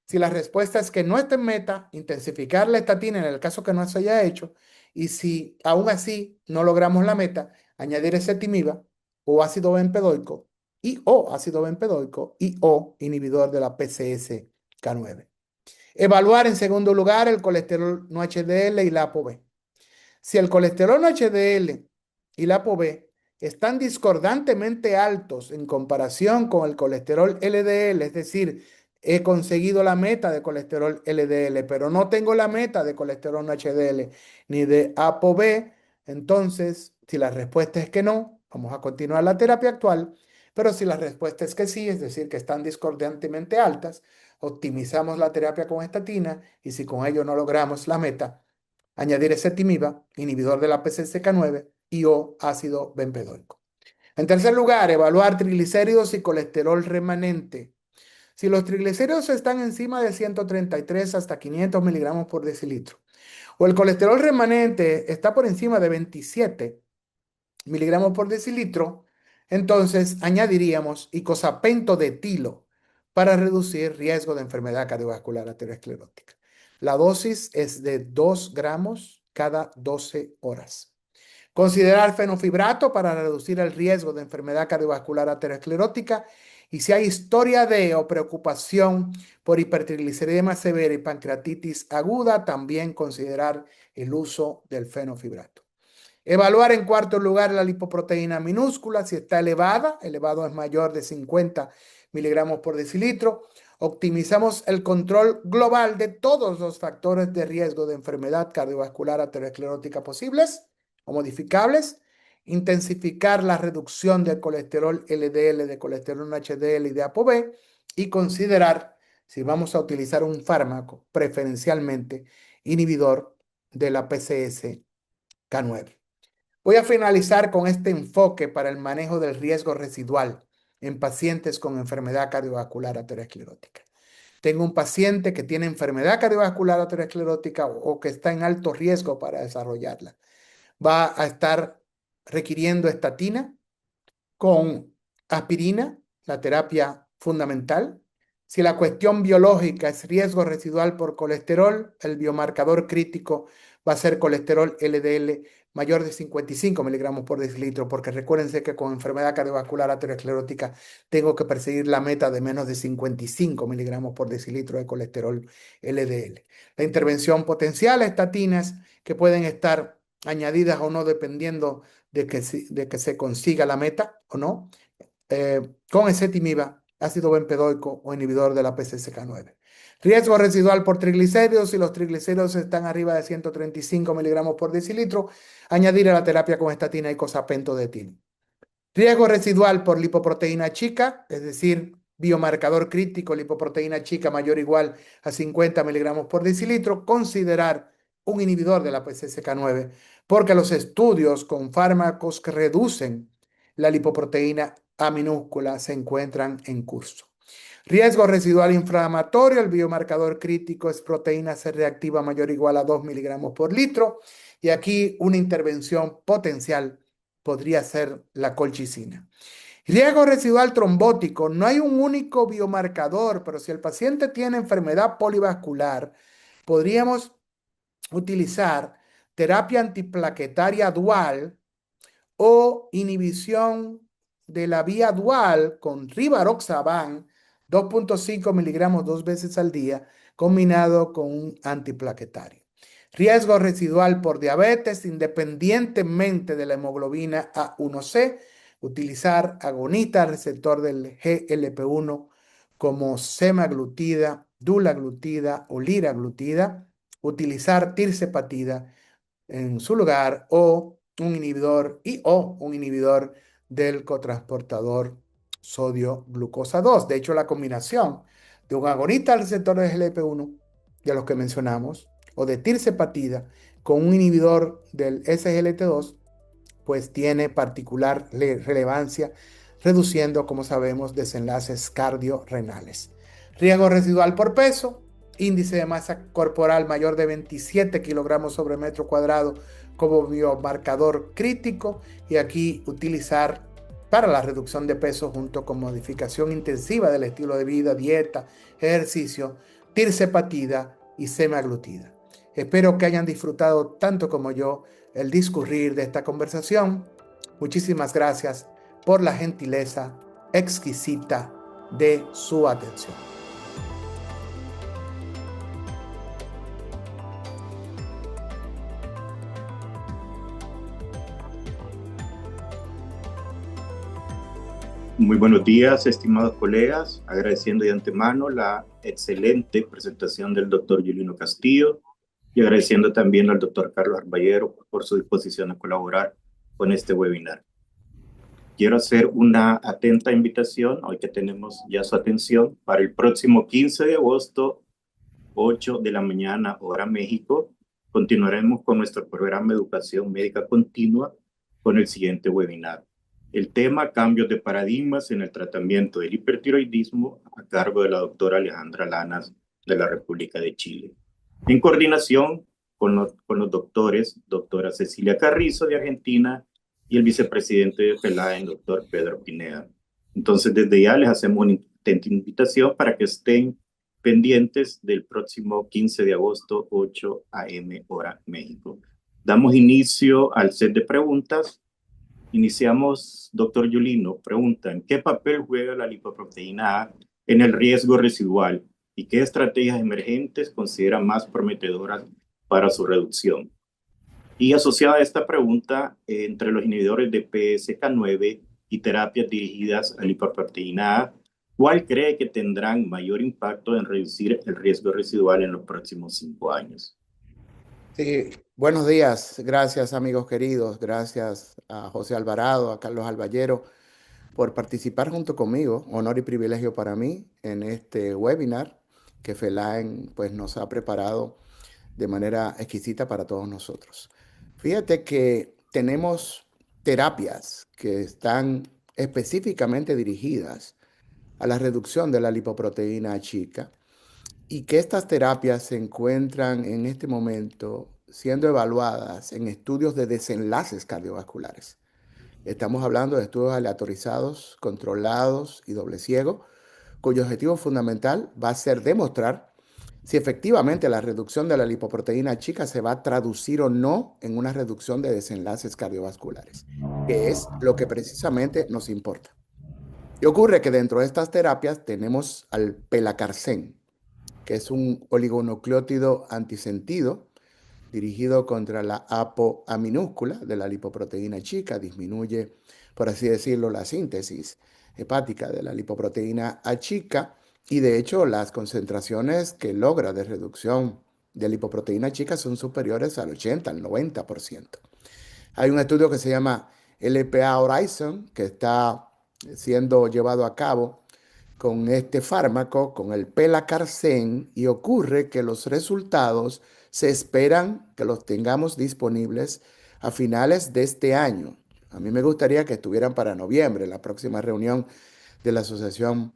Si la respuesta es que no está en meta, intensificar la estatina en el caso que no se haya hecho. Y si aún así no logramos la meta, añadir ezetimiba o ácido bempedoico y o inhibidor de la PCSK9. Evaluar en segundo lugar el colesterol no HDL y la ApoB. Si el colesterol HDL y la ApoB están discordantemente altos en comparación con el colesterol LDL, es decir, he conseguido la meta de colesterol LDL, pero no tengo la meta de colesterol no HDL ni de ApoB, entonces, si la respuesta es que no, vamos a continuar la terapia actual, pero si la respuesta es que sí, es decir, que están discordantemente altas, optimizamos la terapia con estatina y si con ello no logramos la meta, añadir ezetimiba, inhibidor de la PCSK9, y o ácido bempedoico. En tercer lugar, evaluar triglicéridos y colesterol remanente. Si los triglicéridos están encima de 133 hasta 500 miligramos por decilitro, o el colesterol remanente está por encima de 27 miligramos por decilitro, entonces añadiríamos icosapento de etilo para reducir riesgo de enfermedad cardiovascular aterosclerótica. La dosis es de 2 gramos cada 12 horas. Considerar fenofibrato para reducir el riesgo de enfermedad cardiovascular aterosclerótica, y si hay historia de o preocupación por hipertrigliceridemia severa y pancreatitis aguda, también considerar el uso del fenofibrato. Evaluar en cuarto lugar la lipoproteína minúscula, si está elevado es mayor de 50 miligramos por decilitro. Optimizamos el control global de todos los factores de riesgo de enfermedad cardiovascular aterosclerótica posibles o modificables. Intensificar la reducción del colesterol LDL, de colesterol HDL y de ApoB, y considerar si vamos a utilizar un fármaco, preferencialmente inhibidor de la PCSK9. Voy a finalizar con este enfoque para el manejo del riesgo residual en pacientes con enfermedad cardiovascular aterosclerótica. Tengo un paciente que tiene enfermedad cardiovascular aterosclerótica o que está en alto riesgo para desarrollarla. Va a estar requiriendo estatina con aspirina, la terapia fundamental. Si la cuestión biológica es riesgo residual por colesterol, el biomarcador crítico va a ser colesterol LDL mayor de 55 miligramos por decilitro, porque recuérdense que con enfermedad cardiovascular aterosclerótica tengo que perseguir la meta de menos de 55 miligramos por decilitro de colesterol LDL. La intervención potencial, estatinas que pueden estar añadidas o no dependiendo de que se consiga la meta o no, con ezetimiba, ácido bempedoico o inhibidor de la PCSK9. Riesgo residual por triglicéridos: si los triglicéridos están arriba de 135 miligramos por decilitro, añadir a la terapia con estatina y icosapento de etilo. Riesgo residual por lipoproteína chica, es decir, biomarcador crítico, lipoproteína chica mayor o igual a 50 miligramos por decilitro, considerar un inhibidor de la PCSK9, porque los estudios con fármacos que reducen la lipoproteína A minúscula se encuentran en curso. Riesgo residual inflamatorio: el biomarcador crítico es proteína C reactiva mayor o igual a 2 miligramos por litro, y aquí una intervención potencial podría ser la colchicina. Riesgo residual trombótico: no hay un único biomarcador, pero si el paciente tiene enfermedad polivascular, podríamos utilizar terapia antiplaquetaria dual o inhibición de la vía dual con rivaroxaban 2.5 miligramos 2 veces al día, combinado con un antiplaquetario. Riesgo residual por diabetes: independientemente de la hemoglobina A1C, utilizar agonista receptor del GLP-1 como semaglutida, dulaglutida o liraglutida, utilizar tirzepatida en su lugar, o un inhibidor del cotransportador sodio-glucosa 2. De hecho, la combinación de un agonista al receptor de GLP-1, de los que mencionamos, o de tirzepatida con un inhibidor del SGLT2, pues tiene particular relevancia, reduciendo, como sabemos, desenlaces cardiorrenales. Riesgo residual por peso: índice de masa corporal mayor de 27 kilogramos sobre metro cuadrado como biomarcador crítico, y aquí utilizar para la reducción de peso junto con modificación intensiva del estilo de vida, dieta, ejercicio, tirzepatida y semaglutida. Espero que hayan disfrutado tanto como yo el discurrir de esta conversación. Muchísimas gracias por la gentileza exquisita de su atención. Muy buenos días, estimados colegas, agradeciendo de antemano la excelente presentación del doctor Yulino Castillo y agradeciendo también al doctor Carlos Arballero por su disposición a colaborar con este webinar. Quiero hacer una atenta invitación, hoy que tenemos ya su atención, para el próximo 15 de agosto, 8 de la mañana, hora México, Continuaremos con nuestro programa de educación médica continua con el siguiente webinar. El tema: cambios de paradigmas en el tratamiento del hipertiroidismo, a cargo de la doctora Alejandra Lanas de la República de Chile, en coordinación con los doctores, doctora Cecilia Carrizo de Argentina y el vicepresidente de FELAEN, doctor Pedro Pineda. Entonces, desde ya les hacemos una invitación para que estén pendientes del próximo 15 de agosto, 8 a.m. hora México. Damos inicio al set de preguntas. Iniciamos, doctor Yulino. Preguntan: ¿qué papel juega la lipoproteína A en el riesgo residual y qué estrategias emergentes considera más prometedoras para su reducción? Y asociada a esta pregunta, entre los inhibidores de PSK9 y terapias dirigidas a lipoproteína A, ¿cuál cree que tendrán mayor impacto en reducir el riesgo residual en los próximos 5 años? Sí, buenos días. Gracias, amigos queridos. Gracias a José Alvarado, a Carlos Alballero, por participar junto conmigo. Honor y privilegio para mí en este webinar que FELAEN pues, nos ha preparado de manera exquisita para todos nosotros. Fíjate que tenemos terapias que están específicamente dirigidas a la reducción de la lipoproteína chica y que estas terapias se encuentran en este momento siendo evaluadas en estudios de desenlaces cardiovasculares. Estamos hablando de estudios aleatorizados, controlados y doble ciego, cuyo objetivo fundamental va a ser demostrar si efectivamente la reducción de la lipoproteína chica se va a traducir o no en una reducción de desenlaces cardiovasculares, que es lo que precisamente nos importa. Y ocurre que dentro de estas terapias tenemos al pelacarsen, que es un oligonucleótido antisentido dirigido contra la apoaminúscula de la lipoproteína chica, disminuye, por así decirlo, la síntesis hepática de la lipoproteína A chica y de hecho las concentraciones que logra de reducción de lipoproteína chica son superiores al 80, al 90%. Hay un estudio que se llama LPA Horizon que está siendo llevado a cabo con este fármaco, con el pelacarsen, y ocurre que los resultados se esperan que los tengamos disponibles a finales de este año. A mí me gustaría que estuvieran para noviembre, la próxima reunión de la Asociación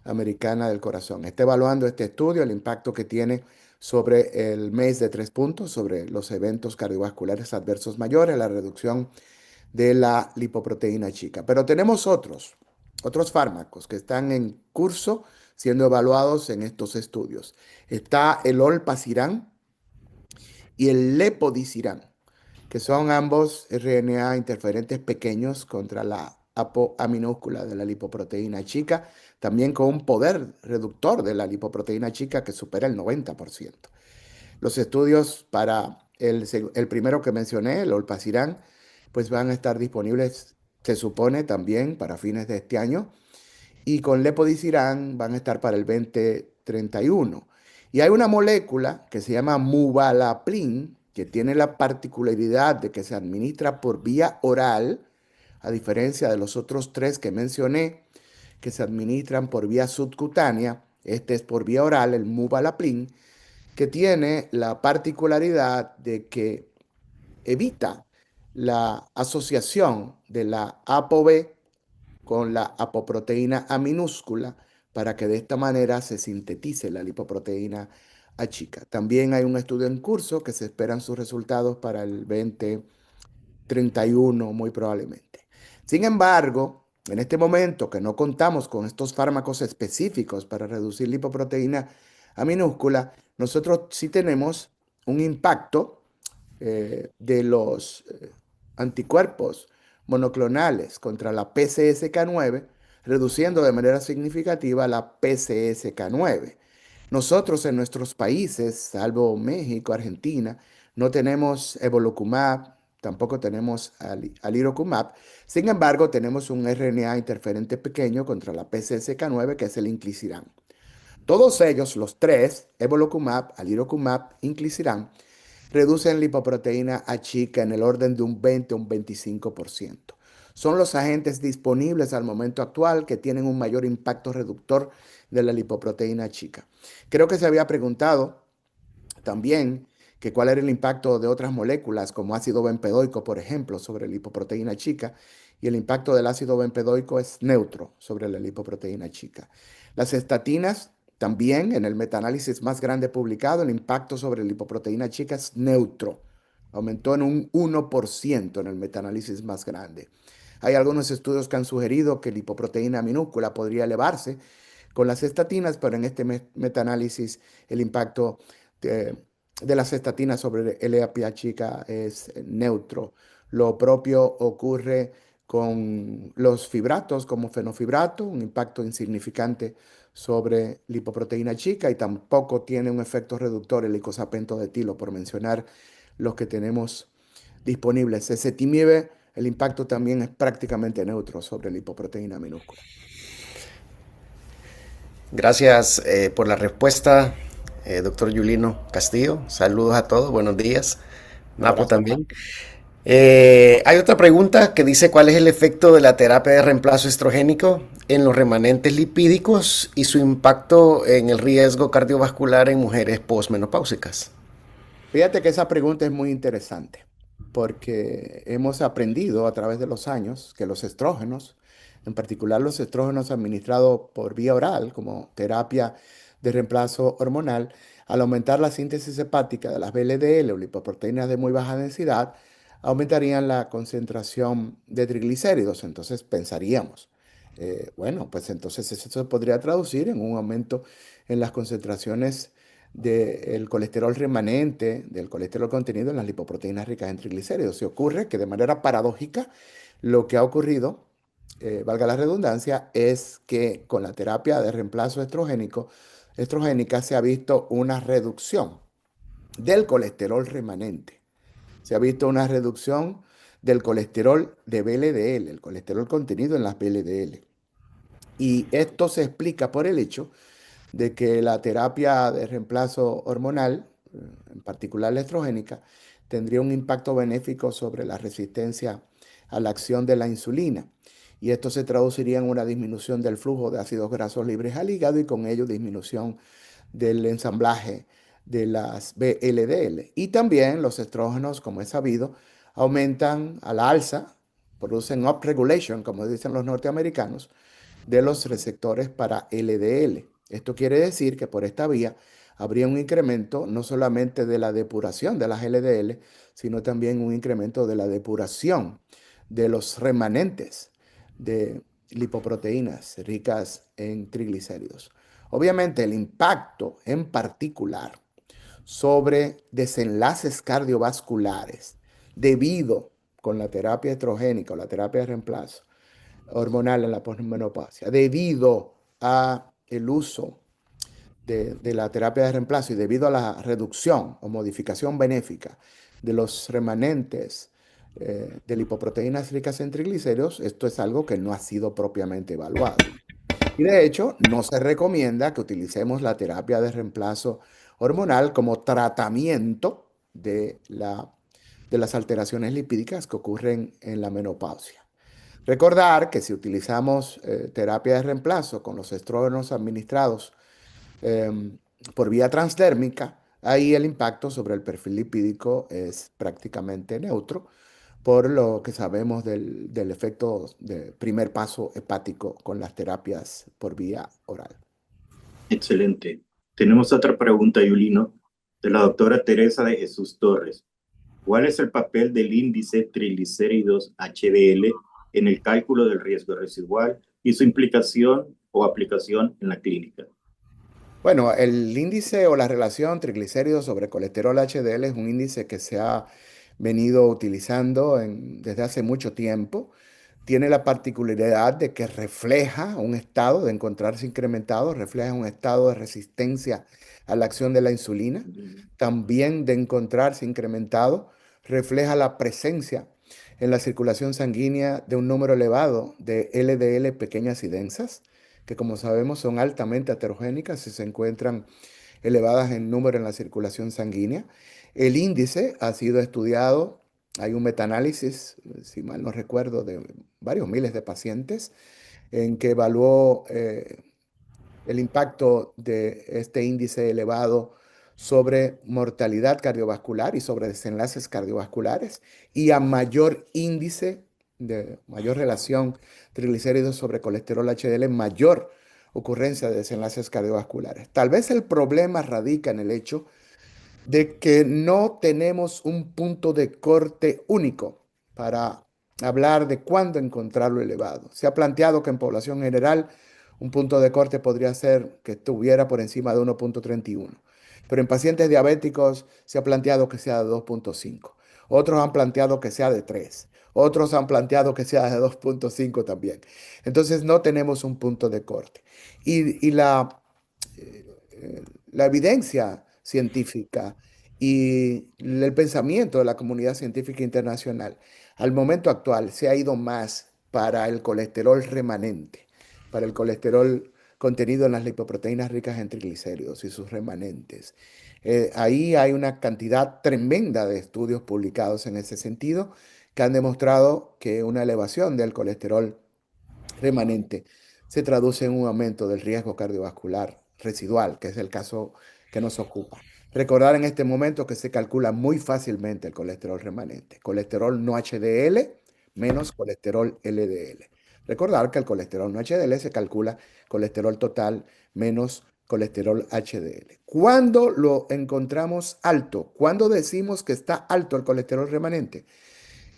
Americana del Corazón. Está evaluando este estudio, el impacto que tiene sobre el mes de 3 puntos, sobre los eventos cardiovasculares adversos mayores, la reducción de la lipoproteína chica. Pero tenemos otros fármacos que están en curso siendo evaluados en estos estudios. Está el olpasiran y el lepodisiran, que son ambos RNA interferentes pequeños contra la apoaminúscula de la lipoproteína chica, también con un poder reductor de la lipoproteína chica que supera el 90%. Los estudios para el primero que mencioné, el olpasiran, pues van a estar disponibles, se supone, también para fines de este año. Y con lepodisiran van a estar para el 2031. Y hay una molécula que se llama muvalaplin, que tiene la particularidad de que se administra por vía oral, a diferencia de los otros tres que mencioné, que se administran por vía subcutánea. Este es por vía oral, el muvalaplin, que tiene la particularidad de que evita la asociación de la ApoB con la apoproteína A minúscula para que de esta manera se sintetice la lipoproteína A chica. También hay un estudio en curso que se esperan sus resultados para el 2031 muy probablemente. Sin embargo, en este momento que no contamos con estos fármacos específicos para reducir lipoproteína A minúscula, nosotros sí tenemos un impacto de los anticuerpos monoclonales contra la PCSK9, reduciendo de manera significativa la PCSK9. Nosotros en nuestros países, salvo México, Argentina, no tenemos evolocumab, tampoco tenemos alirocumab. Sin embargo, tenemos un RNA interferente pequeño contra la PCSK9 que es el inclisiran. Todos ellos, los tres, evolocumab, alirocumab, inclisiran, reducen lipoproteína A chica en el orden de un 20 o un 25%. Son los agentes disponibles al momento actual que tienen un mayor impacto reductor de la lipoproteína chica. Creo que se había preguntado también que cuál era el impacto de otras moléculas como ácido bempedoico, por ejemplo, sobre la lipoproteína chica, y el impacto del ácido bempedoico es neutro sobre la lipoproteína chica. Las estatinas también, en el metaanálisis más grande publicado, el impacto sobre la lipoproteína chica es neutro. Aumentó en un 1% en el metaanálisis más grande. Hay algunos estudios que han sugerido que la lipoproteína minúscula podría elevarse con las estatinas, pero en este metaanálisis el impacto de, de las estatinas sobre el EAPA chica es neutro. Lo propio ocurre con los fibratos como fenofibrato, un impacto insignificante sobre lipoproteína chica y tampoco tiene un efecto reductor el icosapento de tilo, por mencionar los que tenemos disponibles. Ezetimibe, el impacto también es prácticamente neutro sobre lipoproteína minúscula. Gracias por la respuesta, doctor Yulino Castillo. Saludos a todos, buenos días. Un Napo abrazo. también. Hay otra pregunta que dice cuál es el efecto de la terapia de reemplazo estrogénico en los remanentes lipídicos y su impacto en el riesgo cardiovascular en mujeres posmenopáusicas. Fíjate que esa pregunta es muy interesante porque hemos aprendido a través de los años que los estrógenos, en particular los estrógenos administrados por vía oral como terapia de reemplazo hormonal, al aumentar la síntesis hepática de las VLDL o lipoproteínas de muy baja densidad, aumentarían la concentración de triglicéridos. Entonces pensaríamos, bueno, pues entonces eso se podría traducir en un aumento en las concentraciones del colesterol remanente, del colesterol contenido en las lipoproteínas ricas en triglicéridos. Y ocurre que de manera paradójica lo que ha ocurrido, valga la redundancia, es que con la terapia de reemplazo estrogénica se ha visto una reducción del colesterol remanente. Se ha visto una reducción del colesterol de VLDL, el colesterol contenido en las VLDL. Y esto se explica por el hecho de que la terapia de reemplazo hormonal, en particular la estrogénica, tendría un impacto benéfico sobre la resistencia a la acción de la insulina. Y esto se traduciría en una disminución del flujo de ácidos grasos libres al hígado y con ello disminución del ensamblaje de las VLDL. Y también los estrógenos, como es sabido, aumentan a la alza, producen upregulation, como dicen los norteamericanos, de los receptores para LDL. Esto quiere decir que por esta vía habría un incremento no solamente de la depuración de las LDL, sino también un incremento de la depuración de los remanentes de lipoproteínas ricas en triglicéridos. Obviamente el impacto en particular sobre desenlaces cardiovasculares debido con la terapia estrogénica o la terapia de reemplazo hormonal en la posmenopausia, debido a el uso de la terapia de reemplazo y debido a la reducción o modificación benéfica de los remanentes de lipoproteínas ricas en triglicéridos, esto es algo que no ha sido propiamente evaluado. Y de hecho, no se recomienda que utilicemos la terapia de reemplazo hormonal como tratamiento de las alteraciones lipídicas que ocurren en la menopausia. Recordar que si utilizamos terapia de reemplazo con los estrógenos administrados em, por vía transdérmica, ahí el impacto sobre el perfil lipídico es prácticamente neutro, por lo que sabemos del efecto de primer paso hepático con las terapias por vía oral. Excelente. Tenemos otra pregunta, Yulino, de la doctora Teresa de Jesús Torres. ¿Cuál es el papel del índice triglicéridos HDL en el cálculo del riesgo residual y su implicación o aplicación en la clínica? Bueno, el índice o la relación triglicéridos sobre colesterol HDL es un índice que se ha venido utilizando desde hace mucho tiempo. Tiene la particularidad de que refleja un estado de encontrarse incrementado, refleja un estado de resistencia a la acción de la insulina. También de encontrarse incrementado, refleja la presencia en la circulación sanguínea de un número elevado de LDL pequeñas y densas, que como sabemos son altamente heterogénicas y se encuentran elevadas en número en la circulación sanguínea. El índice ha sido estudiado, hay un metaanálisis, si mal no recuerdo, de varios miles de pacientes en que evaluó el impacto de este índice elevado sobre mortalidad cardiovascular y sobre desenlaces cardiovasculares, y a mayor índice de mayor relación triglicéridos sobre colesterol HDL, mayor ocurrencia de desenlaces cardiovasculares. Tal vez el problema radica en el hecho de que no tenemos un punto de corte único para hablar de cuándo encontrarlo elevado. Se ha planteado que en población general un punto de corte podría ser que estuviera por encima de 1,31, pero en pacientes diabéticos se ha planteado que sea de 2,5. Otros han planteado que sea de 3. Otros han planteado que sea de 2,5 también. Entonces no tenemos un punto de corte. Y la evidencia científica y el pensamiento de la comunidad científica internacional al momento actual se ha ido más para el colesterol remanente, para el colesterol contenido en las lipoproteínas ricas en triglicéridos y sus remanentes. Ahí hay una cantidad tremenda de estudios publicados en ese sentido que han demostrado que una elevación del colesterol remanente se traduce en un aumento del riesgo cardiovascular residual, que es el caso que nos ocupa. Recordar en este momento que se calcula muy fácilmente el colesterol remanente. Colesterol no HDL menos colesterol LDL. Recordar que el colesterol no HDL se calcula colesterol total menos colesterol HDL. ¿Cuándo lo encontramos alto? ¿Cuándo decimos que está alto el colesterol remanente?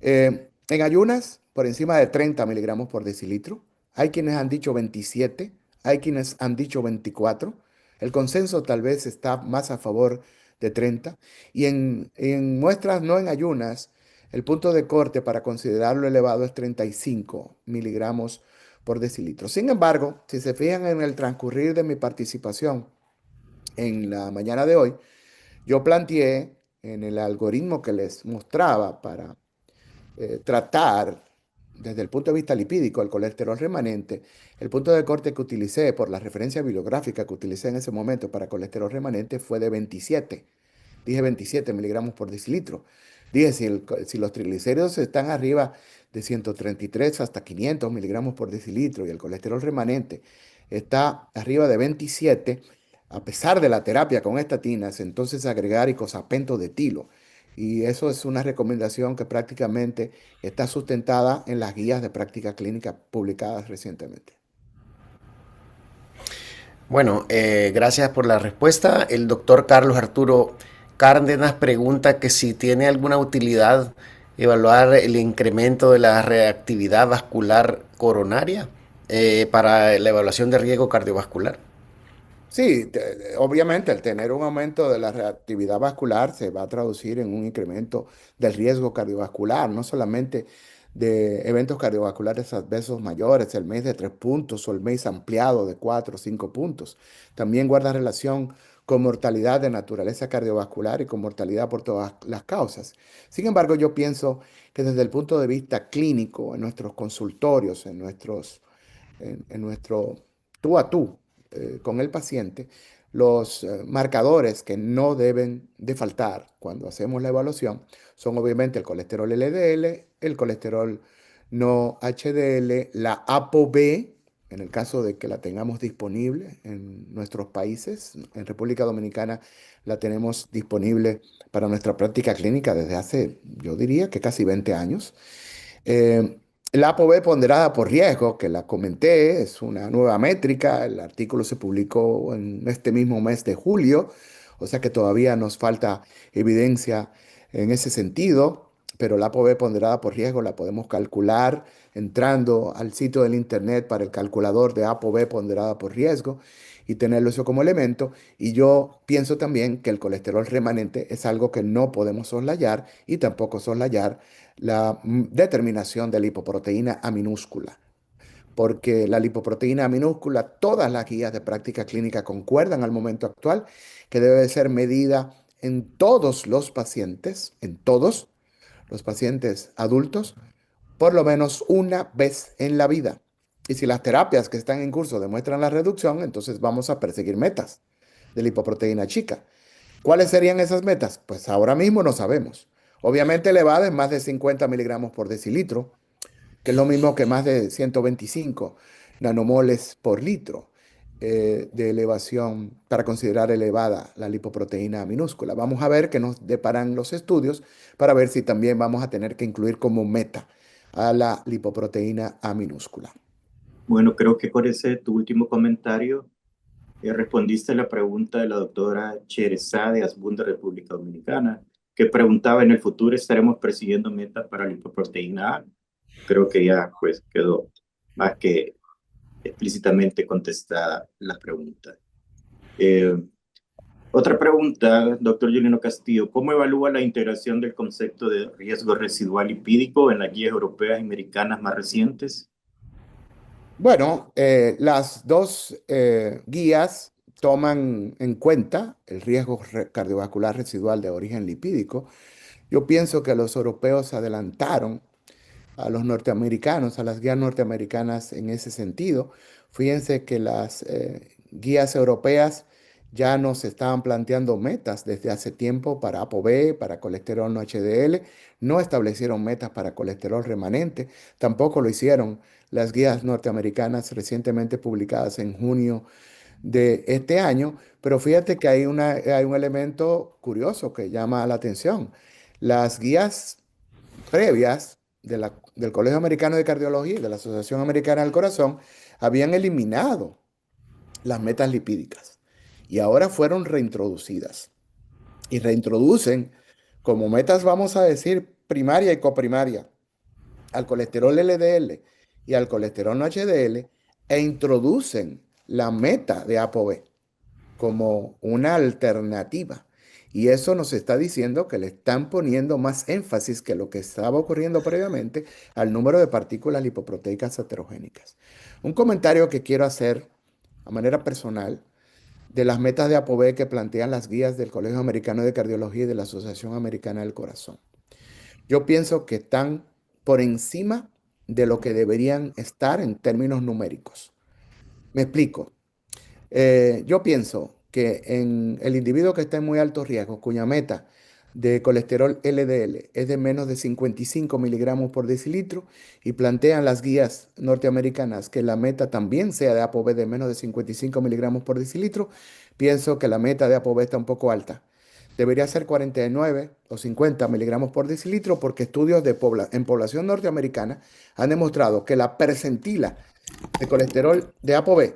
En ayunas, por encima de 30 miligramos por decilitro. Hay quienes han dicho 27, hay quienes han dicho 24. El consenso tal vez está más a favor de 30. Y en muestras no en ayunas, el punto de corte para considerarlo elevado es 35 miligramos por decilitro. Sin embargo, si se fijan en el transcurrir de mi participación en la mañana de hoy, yo planteé en el algoritmo que les mostraba para tratar desde el punto de vista lipídico el colesterol remanente, el punto de corte que utilicé por la referencia bibliográfica que utilicé en ese momento para colesterol remanente fue de 27. Dije 27 miligramos por decilitro. Dije, si los triglicéridos están arriba de 133 hasta 500 miligramos por decilitro y el colesterol remanente está arriba de 27, a pesar de la terapia con estatinas, entonces agregar icosapento de etilo. Y eso es una recomendación que prácticamente está sustentada en las guías de práctica clínica publicadas recientemente. Bueno, gracias por la respuesta. El doctor Carlos Arturo Cárdenas pregunta que si tiene alguna utilidad evaluar el incremento de la reactividad vascular coronaria para la evaluación de riesgo cardiovascular. Sí, obviamente el tener un aumento de la reactividad vascular se va a traducir en un incremento del riesgo cardiovascular, no solamente de eventos cardiovasculares adversos mayores, el mes de 3 puntos o el mes ampliado de 4 o 5 puntos. También guarda relación con mortalidad de naturaleza cardiovascular y con mortalidad por todas las causas. Sin embargo, yo pienso que desde el punto de vista clínico, en nuestros consultorios, en nuestro tú a tú con el paciente, los marcadores que no deben de faltar cuando hacemos la evaluación son obviamente el colesterol LDL, el colesterol no HDL, la ApoB, en el caso de que la tengamos disponible en nuestros países. En República Dominicana la tenemos disponible para nuestra práctica clínica desde hace, yo diría que casi 20 años. Eh, la ApoB ponderada por riesgo, que la comenté, es una nueva métrica. El artículo se publicó en este mismo mes de julio, o sea que todavía nos falta evidencia en ese sentido, pero la ApoB ponderada por riesgo la podemos calcular entrando al sitio del internet para el calculador de ApoB ponderada por riesgo y tenerlo eso como elemento. Y yo pienso también que el colesterol remanente es algo que no podemos soslayar y tampoco soslayar la determinación de la lipoproteína A minúscula, porque la lipoproteína A minúscula, todas las guías de práctica clínica concuerdan al momento actual que debe ser medida en todos los pacientes, en todos los pacientes adultos, por lo menos una vez en la vida. Y si las terapias que están en curso demuestran la reducción, entonces vamos a perseguir metas de lipoproteína chica. ¿Cuáles serían esas metas? Pues ahora mismo no sabemos. Obviamente elevada en más de 50 miligramos por decilitro, que es lo mismo que más de 125 nanomoles por litro. de elevación para considerar elevada la lipoproteína minúscula. Vamos a ver qué nos deparan los estudios para ver si también vamos a tener que incluir como meta a la lipoproteína A minúscula. Bueno, creo que con ese tu último comentario respondiste a la pregunta de la doctora Cherezade Asbun de República Dominicana, que preguntaba: ¿en el futuro estaremos persiguiendo metas para lipoproteína A? Creo que ya pues quedó más que explícitamente contestada la pregunta. Otra pregunta, doctor Juliano Castillo: ¿cómo evalúa la integración del concepto de riesgo residual lipídico en las guías europeas y americanas más recientes? Bueno, las dos guías toman en cuenta el riesgo cardiovascular residual de origen lipídico. Yo pienso que los europeos adelantaron a los norteamericanos, a las guías norteamericanas en ese sentido. Fíjense que las guías europeas ya nos estaban planteando metas desde hace tiempo para ApoB, para colesterol no HDL, no establecieron metas para colesterol remanente, tampoco lo hicieron las guías norteamericanas recientemente publicadas en junio de este año, pero fíjate que hay un elemento curioso que llama la atención. Las guías previas del Colegio Americano de Cardiología y de la Asociación Americana del Corazón habían eliminado las metas lipídicas y ahora fueron reintroducidas. Y reintroducen como metas, vamos a decir, primaria y coprimaria, al colesterol LDL y al colesterol no HDL, e introducen la meta de ApoB como una alternativa. Y eso nos está diciendo que le están poniendo más énfasis que lo que estaba ocurriendo previamente al número de partículas lipoproteicas heterogénicas. Un comentario que quiero hacer a manera personal de las metas de ApoB que plantean las guías del Colegio Americano de Cardiología y de la Asociación Americana del Corazón. Yo pienso que están por encima de lo que deberían estar en términos numéricos. Me explico. Yo pienso que en el individuo que está en muy alto riesgo, cuya meta de colesterol LDL es de menos de 55 miligramos por decilitro, y plantean las guías norteamericanas que la meta también sea de ApoB de menos de 55 miligramos por decilitro, pienso que la meta de ApoB está un poco alta. Debería ser 49 o 50 miligramos por decilitro, porque estudios en población norteamericana han demostrado que la percentila de colesterol de ApoB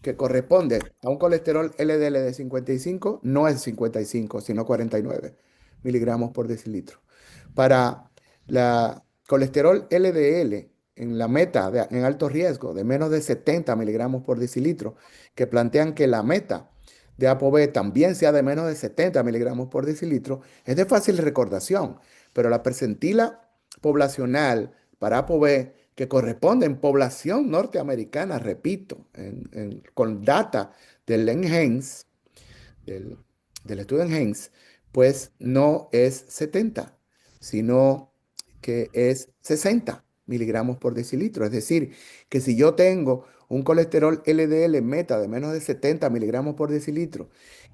que corresponde a un colesterol LDL de 55 no es 55, sino 49 miligramos por decilitro. Para la colesterol LDL en la meta en alto riesgo de menos de 70 miligramos por decilitro, que plantean que la meta de ApoB también sea de menos de 70 miligramos por decilitro, es de fácil recordación, pero la percentila poblacional para ApoB que corresponde en población norteamericana, repito, con data del NHANES, del, del estudio NHANES, pues no es 70, sino que es 60 miligramos por decilitro. Es decir, que si yo tengo un colesterol LDL meta de menos de 70 miligramos por decilitro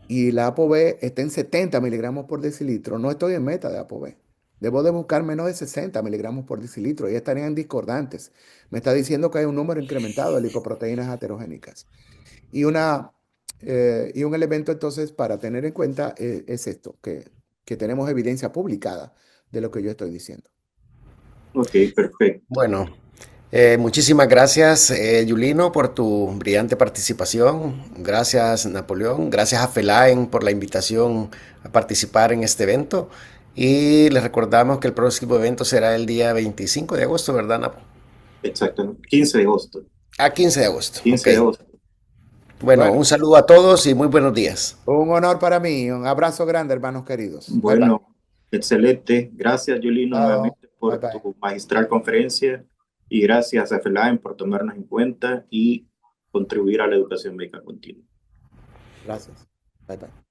y la ApoB está en 70 miligramos por decilitro, no estoy en meta de ApoB. Debo de buscar menos de 60 miligramos por decilitro y estarían discordantes. Me está diciendo que hay un número incrementado de lipoproteínas heterogénicas. Y, y un elemento entonces para tener en cuenta es esto, que tenemos evidencia publicada de lo que yo estoy diciendo. Ok, perfecto. Bueno, muchísimas gracias, Yulino, por tu brillante participación. Gracias, Napoleón. Gracias a FELAEN por la invitación a participar en este evento. Y les recordamos que el próximo evento será el día 25 de agosto, ¿verdad, Napo? Exacto, 15 de agosto. 15 de agosto, 15 ok. de agosto. Bueno, Bueno, un saludo a todos y muy buenos días. un honor para mí. Un abrazo grande, hermanos queridos. Bye bye. Bueno, excelente. Gracias, Yulino, Chao. nuevamente Bye por bye. tu magistral conferencia, y gracias a FELAEN por tomarnos en cuenta y contribuir a la educación médica continua. Gracias. Bye bye.